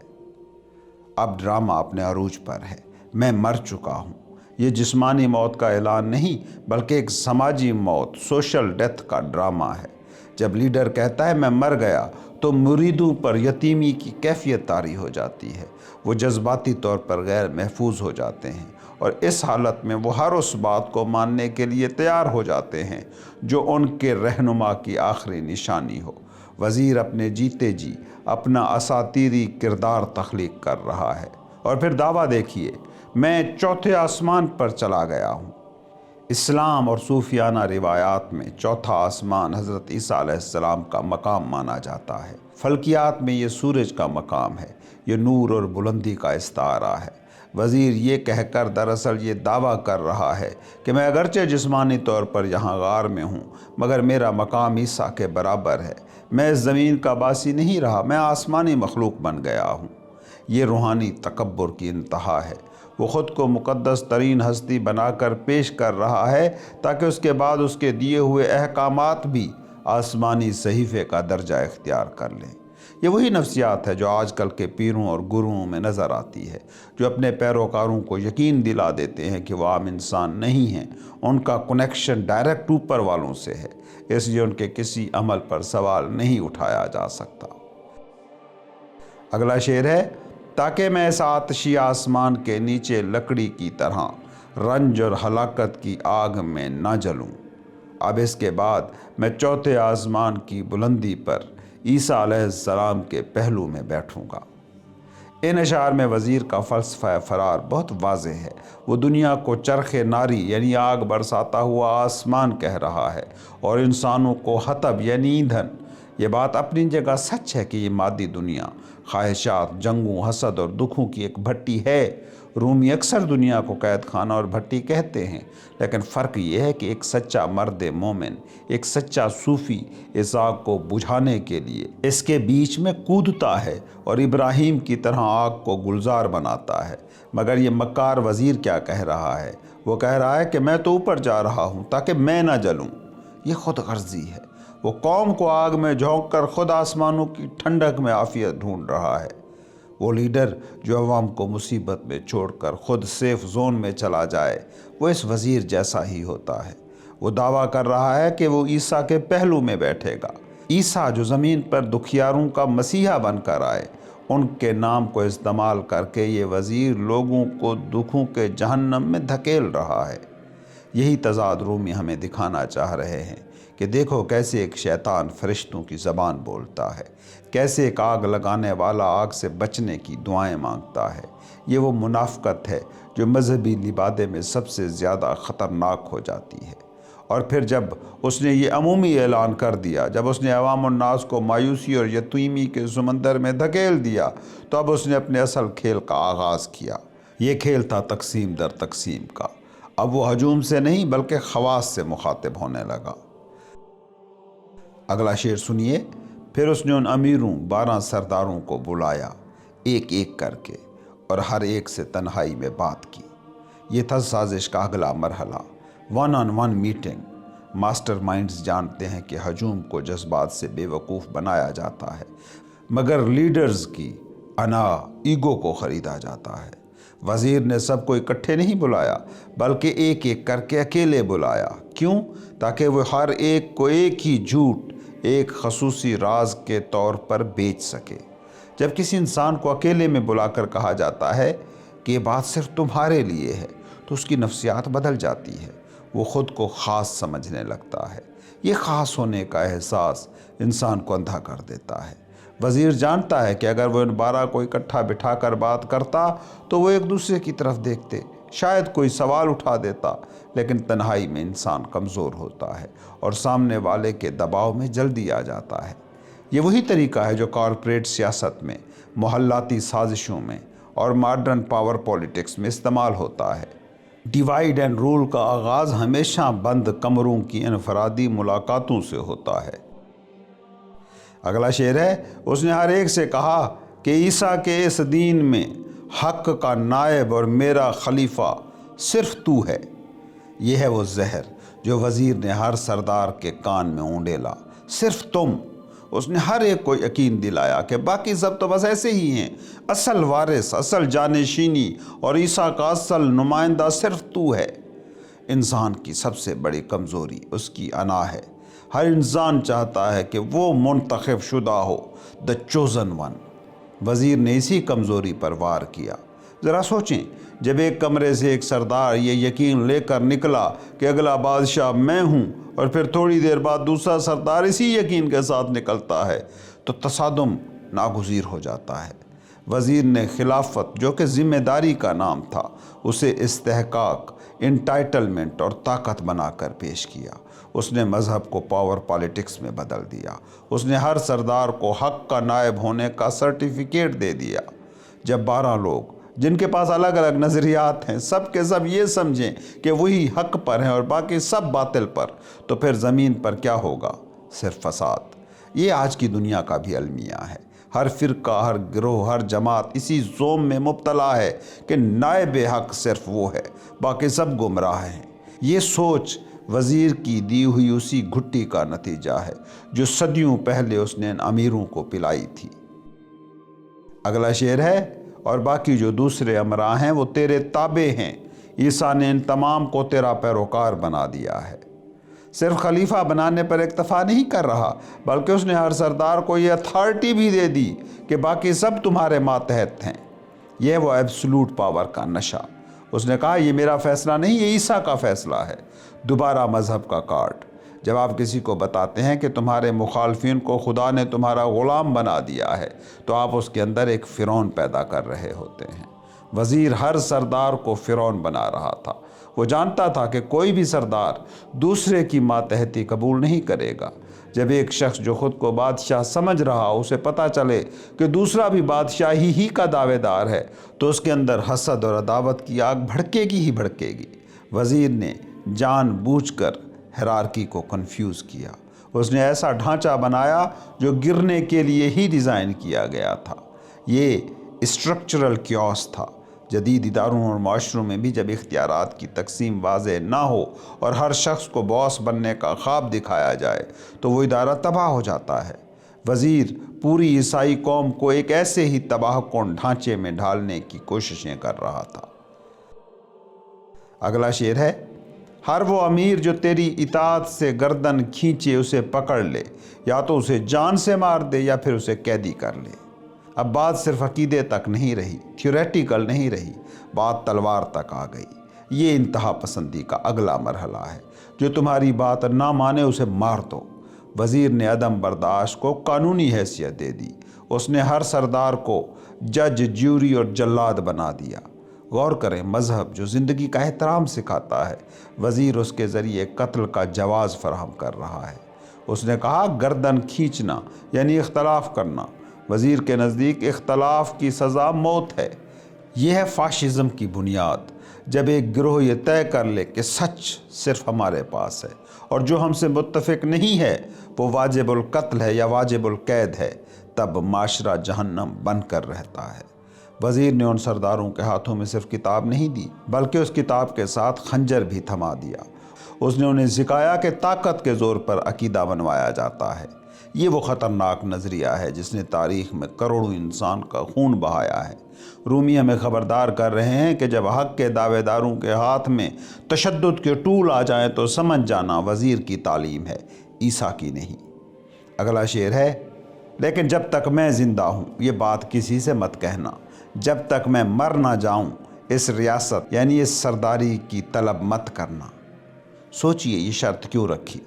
اب ڈرامہ اپنے عروج پر ہے۔ میں مر چکا ہوں، یہ جسمانی موت کا اعلان نہیں بلکہ ایک سماجی موت، سوشل ڈیتھ کا ڈرامہ ہے۔ جب لیڈر کہتا ہے میں مر گیا تو مریدوں پر یتیمی کی کیفیت طاری ہو جاتی ہے، وہ جذباتی طور پر غیر محفوظ ہو جاتے ہیں، اور اس حالت میں وہ ہر اس بات کو ماننے کے لیے تیار ہو جاتے ہیں جو ان کے رہنما کی آخری نشانی ہو۔ وزیر اپنے جیتے جی اپنا اساطیری کردار تخلیق کر رہا ہے، اور پھر دعویٰ دیکھیے، میں چوتھے آسمان پر چلا گیا ہوں۔ اسلام اور صوفیانہ روایات میں چوتھا آسمان حضرت عیسیٰ علیہ السلام کا مقام مانا جاتا ہے۔ فلکیات میں یہ سورج کا مقام ہے، یہ نور اور بلندی کا استعارہ ہے۔ وزیر یہ کہہ کر دراصل یہ دعویٰ کر رہا ہے کہ میں اگرچہ جسمانی طور پر یہاں غار میں ہوں، مگر میرا مقام عیسیٰ کے برابر ہے۔ میں اس زمین کا باسی نہیں رہا، میں آسمانی مخلوق بن گیا ہوں۔ یہ روحانی تکبر کی انتہا ہے۔ وہ خود کو مقدس ترین ہستی بنا کر پیش کر رہا ہے تاکہ اس کے بعد اس کے دیے ہوئے احکامات بھی آسمانی صحیفے کا درجہ اختیار کر لیں۔ یہ وہی نفسیات ہے جو آج کل کے پیروں اور گروؤں میں نظر آتی ہے، جو اپنے پیروکاروں کو یقین دلا دیتے ہیں کہ وہ عام انسان نہیں ہیں، ان کا کنیکشن ڈائریکٹ اوپر والوں سے ہے، اس لیے ان کے کسی عمل پر سوال نہیں اٹھایا جا سکتا۔ اگلا شعر ہے۔ تاکہ میں اس آتشی آسمان کے نیچے لکڑی کی طرح رنج اور ہلاکت کی آگ میں نہ جلوں، اب اس کے بعد میں چوتھے آسمان کی بلندی پر عیسیٰ علیہ السلام کے پہلو میں بیٹھوں گا۔ ان اشعار میں وزیر کا فلسفہ فرار بہت واضح ہے۔ وہ دنیا کو چرخ ناری یعنی آگ برساتا ہوا آسمان کہہ رہا ہے، اور انسانوں کو حطب یعنی ایندھن۔ یہ بات اپنی جگہ سچ ہے کہ یہ مادی دنیا خواہشات، جنگوں، حسد اور دکھوں کی ایک بھٹی ہے۔ رومی اکثر دنیا کو قید خانہ اور بھٹی کہتے ہیں، لیکن فرق یہ ہے کہ ایک سچا مرد مومن، ایک سچا صوفی اس آگ کو بجھانے کے لیے اس کے بیچ میں کودتا ہے اور ابراہیم کی طرح آگ کو گلزار بناتا ہے۔ مگر یہ مکار وزیر کیا کہہ رہا ہے؟ وہ کہہ رہا ہے کہ میں تو اوپر جا رہا ہوں تاکہ میں نہ جلوں۔ یہ خود غرضی ہے۔ وہ قوم کو آگ میں جھونک کر خود آسمانوں کی ٹھنڈک میں عافیت ڈھونڈ رہا ہے۔ وہ لیڈر جو عوام کو مصیبت میں چھوڑ کر خود سیف زون میں چلا جائے، وہ اس وزیر جیسا ہی ہوتا ہے۔ وہ دعویٰ کر رہا ہے کہ وہ عیسیٰ کے پہلو میں بیٹھے گا۔ عیسیٰ جو زمین پر دکھیاروں کا مسیحا بن کر آئے، ان کے نام کو استعمال کر کے یہ وزیر لوگوں کو دکھوں کے جہنم میں دھکیل رہا ہے۔ یہی تضاد رومی ہمیں دکھانا چاہ رہے ہیں کہ دیکھو کیسے ایک شیطان فرشتوں کی زبان بولتا ہے، کیسے ایک آگ لگانے والا آگ سے بچنے کی دعائیں مانگتا ہے۔ یہ وہ منافقت ہے جو مذہبی لبادے میں سب سے زیادہ خطرناک ہو جاتی ہے۔ اور پھر جب اس نے یہ عمومی اعلان کر دیا، جب اس نے عوام الناس کو مایوسی اور یتیمی کے سمندر میں دھکیل دیا، تو اب اس نے اپنے اصل کھیل کا آغاز کیا۔ یہ کھیل تھا تقسیم در تقسیم کا۔ اب وہ ہجوم سے نہیں بلکہ خواص سے مخاطب ہونے لگا۔ اگلا شعر سنیے۔ پھر اس نے ان امیروں 12 سرداروں کو بلایا ایک ایک کر کے، اور ہر ایک سے تنہائی میں بات کی۔ یہ تھا سازش کا اگلا مرحلہ، 1 on 1 میٹنگ۔ ماسٹر مائنڈز جانتے ہیں کہ ہجوم کو جذبات سے بے وقوف بنایا جاتا ہے، مگر لیڈرز کی انا ایگو کو خریدا جاتا ہے۔ وزیر نے سب کو اکٹھے نہیں بلایا بلکہ ایک ایک کر کے اکیلے بلایا۔ کیوں؟ تاکہ وہ ہر ایک کو ایک ہی جھوٹ ایک خصوصی راز کے طور پر بیچ سکے۔ جب کسی انسان کو اکیلے میں بلا کر کہا جاتا ہے کہ یہ بات صرف تمہارے لیے ہے تو اس کی نفسیات بدل جاتی ہے، وہ خود کو خاص سمجھنے لگتا ہے۔ یہ خاص ہونے کا احساس انسان کو اندھا کر دیتا ہے۔ وزیر جانتا ہے کہ اگر وہ ان 12 کو اکٹھا بٹھا کر بات کرتا تو وہ ایک دوسرے کی طرف دیکھتے، شاید کوئی سوال اٹھا دیتا، لیکن تنہائی میں انسان کمزور ہوتا ہے اور سامنے والے کے دباؤ میں جلدی آ جاتا ہے۔ یہ وہی طریقہ ہے جو کارپوریٹ سیاست میں، محلاتی سازشوں میں اور ماڈرن پاور پولیٹکس میں استعمال ہوتا ہے۔ ڈیوائیڈ اینڈ رول کا آغاز ہمیشہ بند کمروں کی انفرادی ملاقاتوں سے ہوتا ہے۔ اگلا شعر ہے، اس نے ہر ایک سے کہا کہ عیسیٰ کے اس دین میں حق کا نائب اور میرا خلیفہ صرف تو ہے۔ یہ ہے وہ زہر جو وزیر نے ہر سردار کے کان میں اونڈیلا، صرف تم۔ اس نے ہر ایک کو یقین دلایا کہ باقی سب تو بس ایسے ہی ہیں، اصل وارث، اصل جانشینی اور عیسیٰ کا اصل نمائندہ صرف تو ہے۔ انسان کی سب سے بڑی کمزوری اس کی انا ہے۔ ہر انسان چاہتا ہے کہ وہ منتخب شدہ ہو، the chosen one۔ وزیر نے اسی کمزوری پر وار کیا۔ ذرا سوچیں، جب ایک کمرے سے ایک سردار یہ یقین لے کر نکلا کہ اگلا بادشاہ میں ہوں، اور پھر تھوڑی دیر بعد دوسرا سردار اسی یقین کے ساتھ نکلتا ہے، تو تصادم ناگزیر ہو جاتا ہے۔ وزیر نے خلافت، جو کہ ذمہ داری کا نام تھا، اسے استحقاق، انٹائٹلمنٹ اور طاقت بنا کر پیش کیا۔ اس نے مذہب کو پاور پالیٹکس میں بدل دیا۔ اس نے ہر سردار کو حق کا نائب ہونے کا سرٹیفکیٹ دے دیا۔ جب 12 لوگ، جن کے پاس الگ الگ نظریات ہیں، سب کے سب یہ سمجھیں کہ وہی حق پر ہیں اور باقی سب باطل پر، تو پھر زمین پر کیا ہوگا؟ صرف فساد۔ یہ آج کی دنیا کا بھی المیہ ہے۔ ہر فرقہ، ہر گروہ، ہر جماعت اسی زوم میں مبتلا ہے کہ نائب حق صرف وہ ہے، باقی سب گمراہ ہیں۔ یہ سوچ وزیر کی دی ہوئی اسی گھٹی کا نتیجہ ہے جو صدیوں پہلے اس نے ان امیروں کو پلائی تھی۔ اگلا شعر ہے، اور باقی جو دوسرے امراء ہیں وہ تیرے تابع ہیں۔ عیسیٰ نے ان تمام کو تیرا پیروکار بنا دیا ہے۔ صرف خلیفہ بنانے پر اکتفا نہیں کر رہا، بلکہ اس نے ہر سردار کو یہ اتھارٹی بھی دے دی کہ باقی سب تمہارے ماتحت ہیں۔ یہ وہ ایبسولوٹ پاور کا نشہ۔ اس نے کہا، یہ میرا فیصلہ نہیں، یہ عیسیٰ کا فیصلہ ہے۔ دوبارہ مذہب کا کارڈ۔ جب آپ کسی کو بتاتے ہیں کہ تمہارے مخالفین کو خدا نے تمہارا غلام بنا دیا ہے، تو آپ اس کے اندر ایک فرعون پیدا کر رہے ہوتے ہیں۔ وزیر ہر سردار کو فرعون بنا رہا تھا۔ وہ جانتا تھا کہ کوئی بھی سردار دوسرے کی ماتحتی قبول نہیں کرے گا۔ جب ایک شخص جو خود کو بادشاہ سمجھ رہا، اسے پتہ چلے کہ دوسرا بھی بادشاہی ہی کا دعوے دار ہے، تو اس کے اندر حسد اور عداوت کی آگ بھڑکے گی ہی بھڑکے گی۔ وزیر نے جان بوجھ کر ہیرارکی کو کنفیوز کیا۔ اس نے ایسا ڈھانچہ بنایا جو گرنے کے لیے ہی ڈیزائن کیا گیا تھا۔ یہ اسٹرکچرل کیوس تھا۔ جدید اداروں اور معاشروں میں بھی جب اختیارات کی تقسیم واضح نہ ہو اور ہر شخص کو باس بننے کا خواب دکھایا جائے تو وہ ادارہ تباہ ہو جاتا ہے۔ وزیر پوری عیسائی قوم کو ایک ایسے ہی تباہ کن ڈھانچے میں ڈھالنے کی کوششیں کر رہا تھا۔ اگلا شعر ہے، ہر وہ امیر جو تیری اطاعت سے گردن کھینچے اسے پکڑ لے، یا تو اسے جان سے مار دے یا پھر اسے قیدی کر لے۔ اب بات صرف عقیدے تک نہیں رہی، تھیوریٹیکل نہیں رہی، بات تلوار تک آ گئی۔ یہ انتہا پسندی کا اگلا مرحلہ ہے۔ جو تمہاری بات نہ مانے اسے مار دو۔ وزیر نے عدم برداشت کو قانونی حیثیت دے دی۔ اس نے ہر سردار کو جج، جیوری اور جلاد بنا دیا۔ غور کریں، مذہب جو زندگی کا احترام سکھاتا ہے، وزیر اس کے ذریعے قتل کا جواز فراہم کر رہا ہے۔ اس نے کہا، گردن کھینچنا یعنی اختلاف کرنا۔ وزیر کے نزدیک اختلاف کی سزا موت ہے۔ یہ ہے فاشزم کی بنیاد۔ جب ایک گروہ یہ طے کر لے کہ سچ صرف ہمارے پاس ہے اور جو ہم سے متفق نہیں ہے وہ واجب القتل ہے یا واجب القید ہے، تب معاشرہ جہنم بن کر رہتا ہے۔ وزیر نے ان سرداروں کے ہاتھوں میں صرف کتاب نہیں دی، بلکہ اس کتاب کے ساتھ خنجر بھی تھما دیا۔ اس نے انہیں سکھایا کہ طاقت کے زور پر عقیدہ بنوایا جاتا ہے، یہ وہ خطرناک نظریہ ہے جس نے تاریخ میں کروڑوں انسان کا خون بہایا ہے۔ رومی ہمیں خبردار کر رہے ہیں کہ جب حق کے دعوے داروں کے ہاتھ میں تشدد کے ٹول آ جائیں تو سمجھ جانا وزیر کی تعلیم ہے، عیسیٰ کی نہیں۔ اگلا شعر ہے، لیکن جب تک میں زندہ ہوں یہ بات کسی سے مت کہنا، جب تک میں مر نہ جاؤں اس ریاست یعنی اس سرداری کی طلب مت کرنا۔ سوچئے یہ شرط کیوں رکھی؟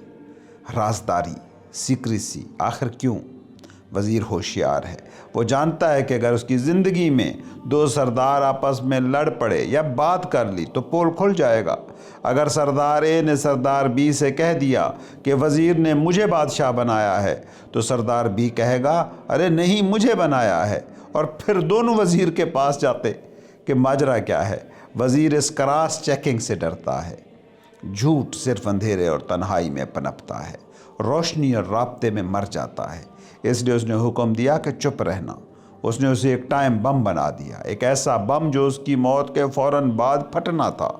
رازداری، سیکریسی، آخر کیوں؟ وزیر ہوشیار ہے، وہ جانتا ہے کہ اگر اس کی زندگی میں دو سردار آپس میں لڑ پڑے یا بات کر لی تو پول کھل جائے گا۔ اگر سردار اے نے سردار بی سے کہہ دیا کہ وزیر نے مجھے بادشاہ بنایا ہے تو سردار بی کہے گا ارے نہیں مجھے بنایا ہے، اور پھر دونوں وزیر کے پاس جاتے کہ ماجرا کیا ہے۔ وزیر اس کراس چیکنگ سے ڈرتا ہے۔ جھوٹ صرف اندھیرے اور تنہائی میں پنپتا ہے، روشنی اور رابطے میں مر جاتا ہے۔ اس لیے اس نے حکم دیا کہ چپ رہنا۔ اس نے اسے ایک ٹائم بم بنا دیا، ایک ایسا بم جو اس کی موت کے فوراً بعد پھٹنا تھا۔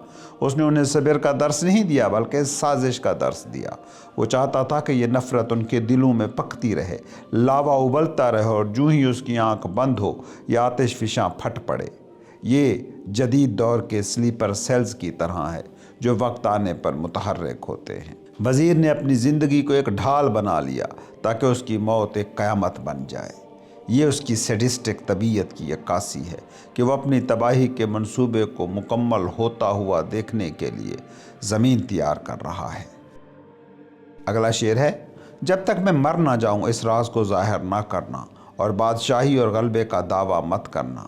اس نے انہیں صبر کا درس نہیں دیا بلکہ سازش کا درس دیا۔ وہ چاہتا تھا کہ یہ نفرت ان کے دلوں میں پکتی رہے، لاوا ابلتا رہے، اور جو ہی اس کی آنکھ بند ہو یا آتش فشاں پھٹ پڑے۔ یہ جدید دور کے سلیپر سیلز کی طرح ہے جو وقت آنے پر متحرک ہوتے ہیں۔ وزیر نے اپنی زندگی کو ایک ڈھال بنا لیا تاکہ اس کی موت ایک قیامت بن جائے۔ یہ اس کی سیڈسٹک طبیعت کی عکاسی ہے کہ وہ اپنی تباہی کے منصوبے کو مکمل ہوتا ہوا دیکھنے کے لیے زمین تیار کر رہا ہے۔ اگلا شعر ہے، جب تک میں مر نہ جاؤں اس راز کو ظاہر نہ کرنا اور بادشاہی اور غلبے کا دعویٰ مت کرنا۔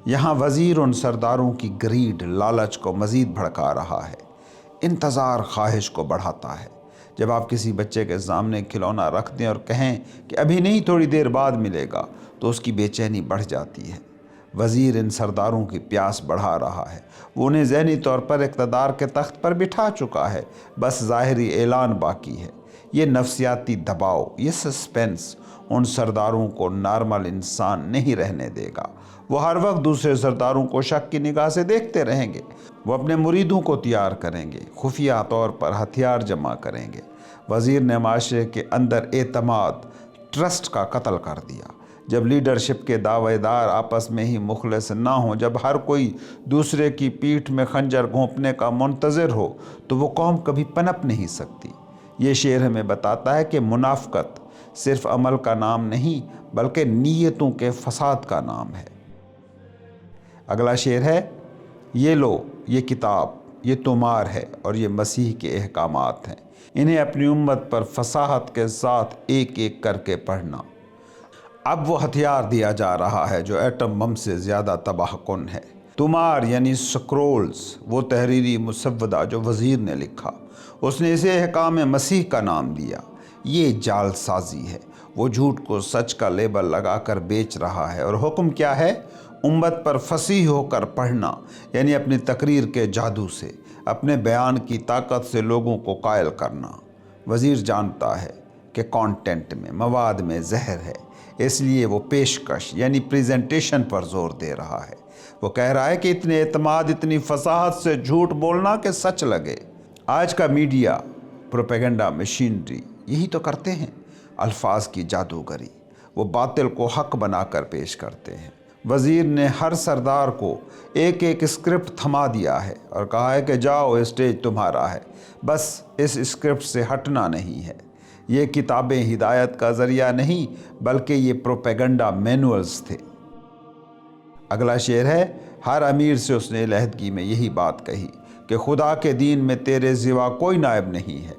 یہاں وزیر ان سرداروں کی گریڈ، لالچ کو مزید بھڑکا رہا ہے، انتظار خواہش کو بڑھاتا ہے۔ جب آپ کسی بچے کے سامنے کھلونا رکھ دیں اور کہیں کہ ابھی نہیں تھوڑی دیر بعد ملے گا تو اس کی بے چینی بڑھ جاتی ہے۔ وزیر ان سرداروں کی پیاس بڑھا رہا ہے، وہ انہیں ذہنی طور پر اقتدار کے تخت پر بٹھا چکا ہے، بس ظاہری اعلان باقی ہے۔ یہ نفسیاتی دباؤ، یہ سسپینس ان سرداروں کو نارمل انسان نہیں رہنے دے گا۔ وہ ہر وقت دوسرے سرداروں کو شک کی نگاہ سے دیکھتے رہیں گے۔ وہ اپنے مریدوں کو تیار کریں گے، خفیہ طور پر ہتھیار جمع کریں گے۔ وزیر نے معاشرے کے اندر اعتماد، ٹرسٹ کا قتل کر دیا۔ جب لیڈرشپ کے دعوے دار آپس میں ہی مخلص نہ ہوں، جب ہر کوئی دوسرے کی پیٹھ میں خنجر گھونپنے کا منتظر ہو تو وہ قوم کبھی پنپ نہیں سکتی۔ یہ شعر ہمیں بتاتا ہے کہ منافقت صرف عمل کا نام نہیں بلکہ نیتوں کے فساد کا نام ہے۔ اگلا شعر ہے، یہ لو یہ کتاب، یہ تمہار ہے اور یہ مسیح کے احکامات ہیں، انہیں اپنی امت پر فصاحت کے ساتھ ایک ایک کر کے پڑھنا۔ اب وہ ہتھیار دیا جا رہا ہے جو ایٹم بم سے زیادہ تباہ کن ہے۔ تمہار یعنی سکرولز، وہ تحریری مسودہ جو وزیر نے لکھا، اس نے اسے احکام مسیح کا نام دیا۔ یہ جال سازی ہے، وہ جھوٹ کو سچ کا لیبل لگا کر بیچ رہا ہے، اور حکم کیا ہے؟ امت پر فصیح ہو کر پڑھنا، یعنی اپنی تقریر کے جادو سے، اپنے بیان کی طاقت سے لوگوں کو قائل کرنا۔ وزیر جانتا ہے کہ کانٹینٹ میں، مواد میں زہر ہے، اس لیے وہ پیشکش یعنی پریزنٹیشن پر زور دے رہا ہے۔ وہ کہہ رہا ہے کہ اتنے اعتماد، اتنی فصاحت سے جھوٹ بولنا کہ سچ لگے۔ آج کا میڈیا، پروپیگنڈا مشینری یہی تو کرتے ہیں، الفاظ کی جادوگری۔ وہ باطل کو حق بنا کر پیش کرتے ہیں۔ وزیر نے ہر سردار کو ایک ایک اسکرپٹ تھما دیا ہے اور کہا ہے کہ جاؤ اسٹیج تمہارا ہے، بس اس اسکرپٹ سے ہٹنا نہیں ہے۔ یہ کتابیں ہدایت کا ذریعہ نہیں بلکہ یہ پروپیگنڈا مینولز تھے۔ اگلا شعر ہے، ہر امیر سے اس نے علیحدگی میں یہی بات کہی کہ خدا کے دین میں تیرے سوا کوئی نائب نہیں ہے۔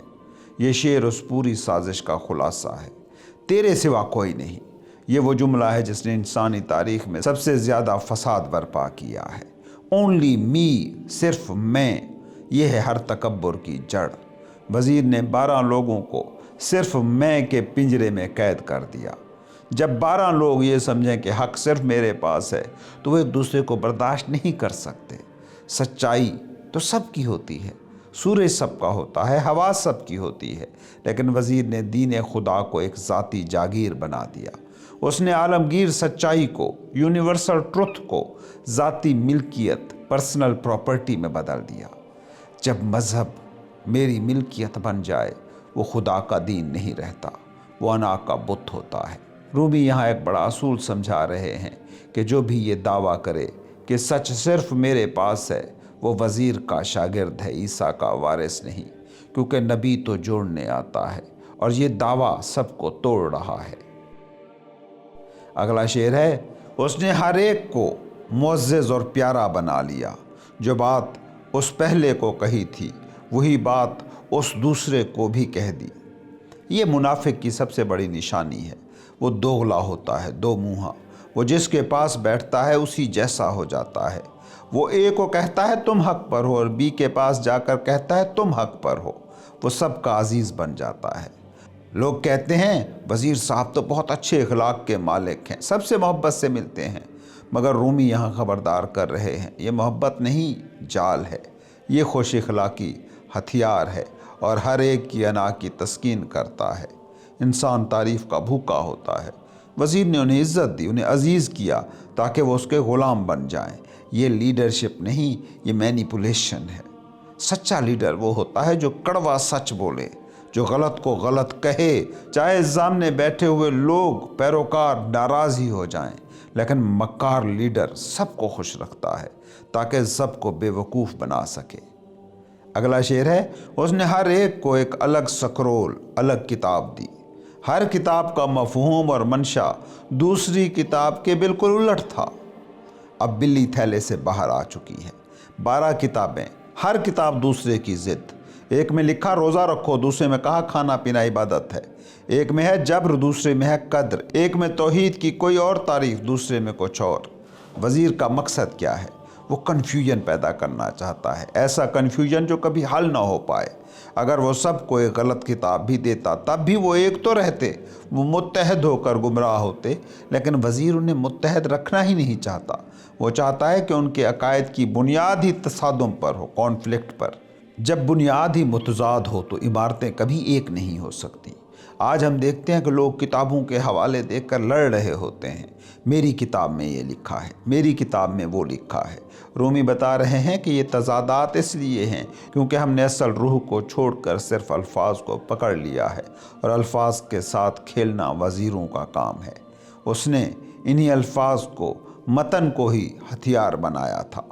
یہ شعر اس پوری سازش کا خلاصہ ہے، تیرے سوا کوئی نہیں۔ یہ وہ جملہ ہے جس نے انسانی تاریخ میں سب سے زیادہ فساد برپا کیا ہے۔ اونلی می، صرف میں، یہ ہے ہر تکبر کی جڑ۔ وزیر نے 12 لوگوں کو صرف میں کے پنجرے میں قید کر دیا۔ جب 12 لوگ یہ سمجھیں کہ حق صرف میرے پاس ہے تو وہ ایک دوسرے کو برداشت نہیں کر سکتے۔ سچائی تو سب کی ہوتی ہے، سورج سب کا ہوتا ہے، ہوا سب کی ہوتی ہے، لیکن وزیر نے دین خدا کو ایک ذاتی جاگیر بنا دیا۔ اس نے عالمگیر سچائی کو، یونیورسل ٹروتھ کو ذاتی ملکیت، پرسنل پراپرٹی میں بدل دیا۔ جب مذہب میری ملکیت بن جائے وہ خدا کا دین نہیں رہتا، وہ انا کا بت ہوتا ہے۔ رومی یہاں ایک بڑا اصول سمجھا رہے ہیں کہ جو بھی یہ دعویٰ کرے کہ سچ صرف میرے پاس ہے، وہ وزیر کا شاگرد ہے، عیسیٰ کا وارث نہیں، کیونکہ نبی تو جوڑنے آتا ہے اور یہ دعویٰ سب کو توڑ رہا ہے۔ اگلا شعر ہے، اس نے ہر ایک کو معزز اور پیارا بنا لیا، جو بات اس پہلے کو کہی تھی وہی بات اس دوسرے کو بھی کہہ دی۔ یہ منافق کی سب سے بڑی نشانی ہے، وہ دوغلا ہوتا ہے، دو منہا۔ وہ جس کے پاس بیٹھتا ہے اسی جیسا ہو جاتا ہے۔ وہ اے کو کہتا ہے تم حق پر ہو، اور بی کے پاس جا کر کہتا ہے تم حق پر ہو۔ وہ سب کا عزیز بن جاتا ہے۔ لوگ کہتے ہیں وزیر صاحب تو بہت اچھے اخلاق کے مالک ہیں، سب سے محبت سے ملتے ہیں، مگر رومی یہاں خبردار کر رہے ہیں یہ محبت نہیں، جال ہے۔ یہ خوش اخلاقی ہتھیار ہے اور ہر ایک کی انا کی تسکین کرتا ہے۔ انسان تعریف کا بھوکا ہوتا ہے۔ وزیر نے انہیں عزت دی، انہیں عزیز کیا تاکہ وہ اس کے غلام بن جائیں۔ یہ لیڈرشپ نہیں، یہ مینیپولیشن ہے۔ سچا لیڈر وہ ہوتا ہے جو کڑوا سچ بولے، جو غلط کو غلط کہے، چاہے سامنے بیٹھے ہوئے لوگ پیروکار ناراض ہی ہو جائیں، لیکن مکار لیڈر سب کو خوش رکھتا ہے تاکہ سب کو بے وقوف بنا سکے۔ اگلا شعر ہے، اس نے ہر ایک کو ایک الگ سکرول، الگ کتاب دی۔ ہر کتاب کا مفہوم اور منشا دوسری کتاب کے بالکل الٹ تھا۔ اب بلی تھیلے سے باہر آ چکی ہے۔ 12 کتابیں، ہر کتاب دوسرے کی ضد۔ ایک میں لکھا روزہ رکھو، دوسرے میں کہا کھانا پینا عبادت ہے۔ ایک میں ہے جبر، دوسرے میں ہے قدر۔ ایک میں توحید کی کوئی اور تعریف، دوسرے میں کچھ اور۔ وزیر کا مقصد کیا ہے؟ وہ کنفیوژن پیدا کرنا چاہتا ہے، ایسا کنفیوژن جو کبھی حل نہ ہو پائے۔ اگر وہ سب کو ایک غلط کتاب بھی دیتا تب بھی وہ ایک تو رہتے، وہ متحد ہو کر گمراہ ہوتے، لیکن وزیر انہیں متحد رکھنا ہی نہیں چاہتا۔ وہ چاہتا ہے کہ ان کے عقائد کی بنیاد ہی تصادم پر ہو، کانفلکٹ پر۔ جب بنیاد ہی متضاد ہو تو عمارتیں کبھی ایک نہیں ہو سکتی۔ آج ہم دیکھتے ہیں کہ لوگ کتابوں کے حوالے دیکھ کر لڑ رہے ہوتے ہیں، میری کتاب میں یہ لکھا ہے، میری کتاب میں وہ لکھا ہے۔ رومی بتا رہے ہیں کہ یہ تضادات اس لیے ہیں کیونکہ ہم نے اصل روح کو چھوڑ کر صرف الفاظ کو پکڑ لیا ہے، اور الفاظ کے ساتھ کھیلنا وزیروں کا کام ہے۔ اس نے انہی الفاظ کو، متن کو ہی ہتھیار بنایا تھا۔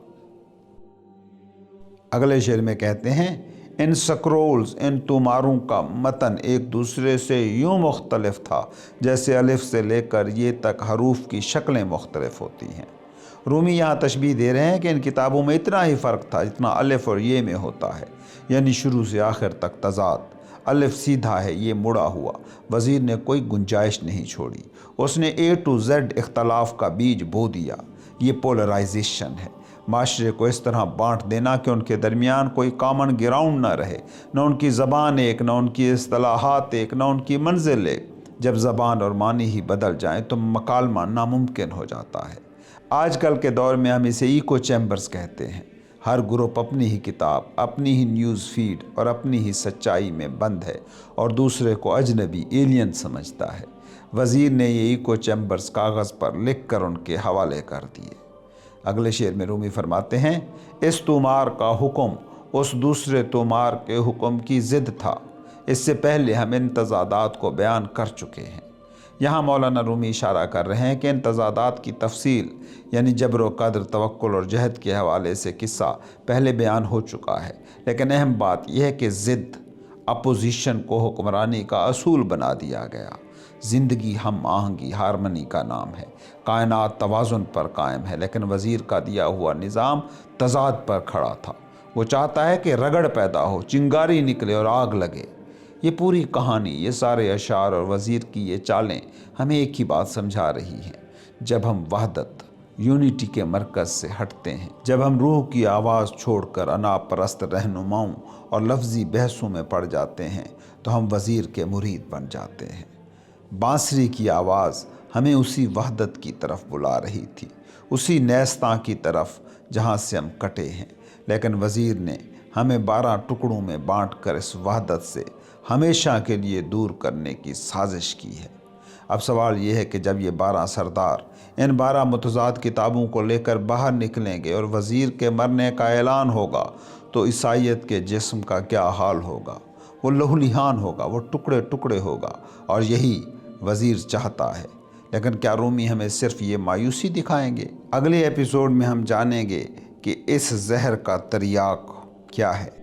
اگلے شعر میں کہتے ہیں، ان سکرولز، ان توماروں کا متن ایک دوسرے سے یوں مختلف تھا جیسے الف سے لے کر یہ تک حروف کی شکلیں مختلف ہوتی ہیں۔ رومی یہاں تشبیہ دے رہے ہیں کہ ان کتابوں میں اتنا ہی فرق تھا جتنا الف اور یہ میں ہوتا ہے، یعنی شروع سے آخر تک تضاد۔ الف سیدھا ہے، یہ مڑا ہوا۔ وزیر نے کوئی گنجائش نہیں چھوڑی، اس نے A to Z اختلاف کا بیج بو دیا۔ یہ پولرائزیشن ہے، معاشرے کو اس طرح بانٹ دینا کہ ان کے درمیان کوئی کامن گراؤنڈ نہ رہے، نہ ان کی زبان ایک، نہ ان کی اصطلاحات ایک، نہ ان کی منزل ایک۔ جب زبان اور معنی ہی بدل جائیں تو مکالمہ ناممکن ہو جاتا ہے۔ آج کل کے دور میں ہم اسے ایکو چیمبرز کہتے ہیں۔ ہر گروپ اپنی ہی کتاب، اپنی ہی نیوز فیڈ اور اپنی ہی سچائی میں بند ہے اور دوسرے کو اجنبی، ایلین سمجھتا ہے۔ وزیر نے یہ ایکو چیمبرز کاغذ پر لکھ کر ان کے حوالے کر دیے۔ اگلے شعر میں رومی فرماتے ہیں، اس تومار کا حکم اس دوسرے تومار کے حکم کی ضد تھا۔ اس سے پہلے ہم ان تضادات کو بیان کر چکے ہیں۔ یہاں مولانا رومی اشارہ کر رہے ہیں کہ ان تضادات کی تفصیل، یعنی جبر و قدر، توکل اور جہد کے حوالے سے قصہ پہلے بیان ہو چکا ہے، لیکن اہم بات یہ ہے کہ ضد، اپوزیشن کو حکمرانی کا اصول بنا دیا گیا۔ زندگی ہم آہنگی، ہارمنی کا نام ہے۔ کائنات توازن پر قائم ہے، لیکن وزیر کا دیا ہوا نظام تضاد پر کھڑا تھا۔ وہ چاہتا ہے کہ رگڑ پیدا ہو، چنگاری نکلے اور آگ لگے۔ یہ پوری کہانی، یہ سارے اشعار اور وزیر کی یہ چالیں ہمیں ایک ہی بات سمجھا رہی ہیں۔ جب ہم وحدت، یونٹی کے مرکز سے ہٹتے ہیں، جب ہم روح کی آواز چھوڑ کر انا پرست رہنماؤں اور لفظی بحثوں میں پڑ جاتے ہیں تو ہم وزیر کے مرید بن جاتے ہیں۔ بانسری کی آواز ہمیں اسی وحدت کی طرف بلا رہی تھی، اسی نیستاں کی طرف جہاں سے ہم کٹے ہیں، لیکن وزیر نے ہمیں 12 ٹکڑوں میں بانٹ کر اس وحدت سے ہمیشہ کے لیے دور کرنے کی سازش کی ہے۔ اب سوال یہ ہے کہ جب یہ 12 سردار ان 12 متضاد کتابوں کو لے کر باہر نکلیں گے اور وزیر کے مرنے کا اعلان ہوگا تو عیسائیت کے جسم کا کیا حال ہوگا؟ وہ لہولیہان ہوگا، وہ ٹکڑے ٹکڑے ہوگا، اور یہی وزیر چاہتا ہے۔ لیکن کیا رومی ہمیں صرف یہ مایوسی دکھائیں گے؟ اگلے ایپیسوڈ میں ہم جانیں گے کہ اس زہر کا تریاق کیا ہے۔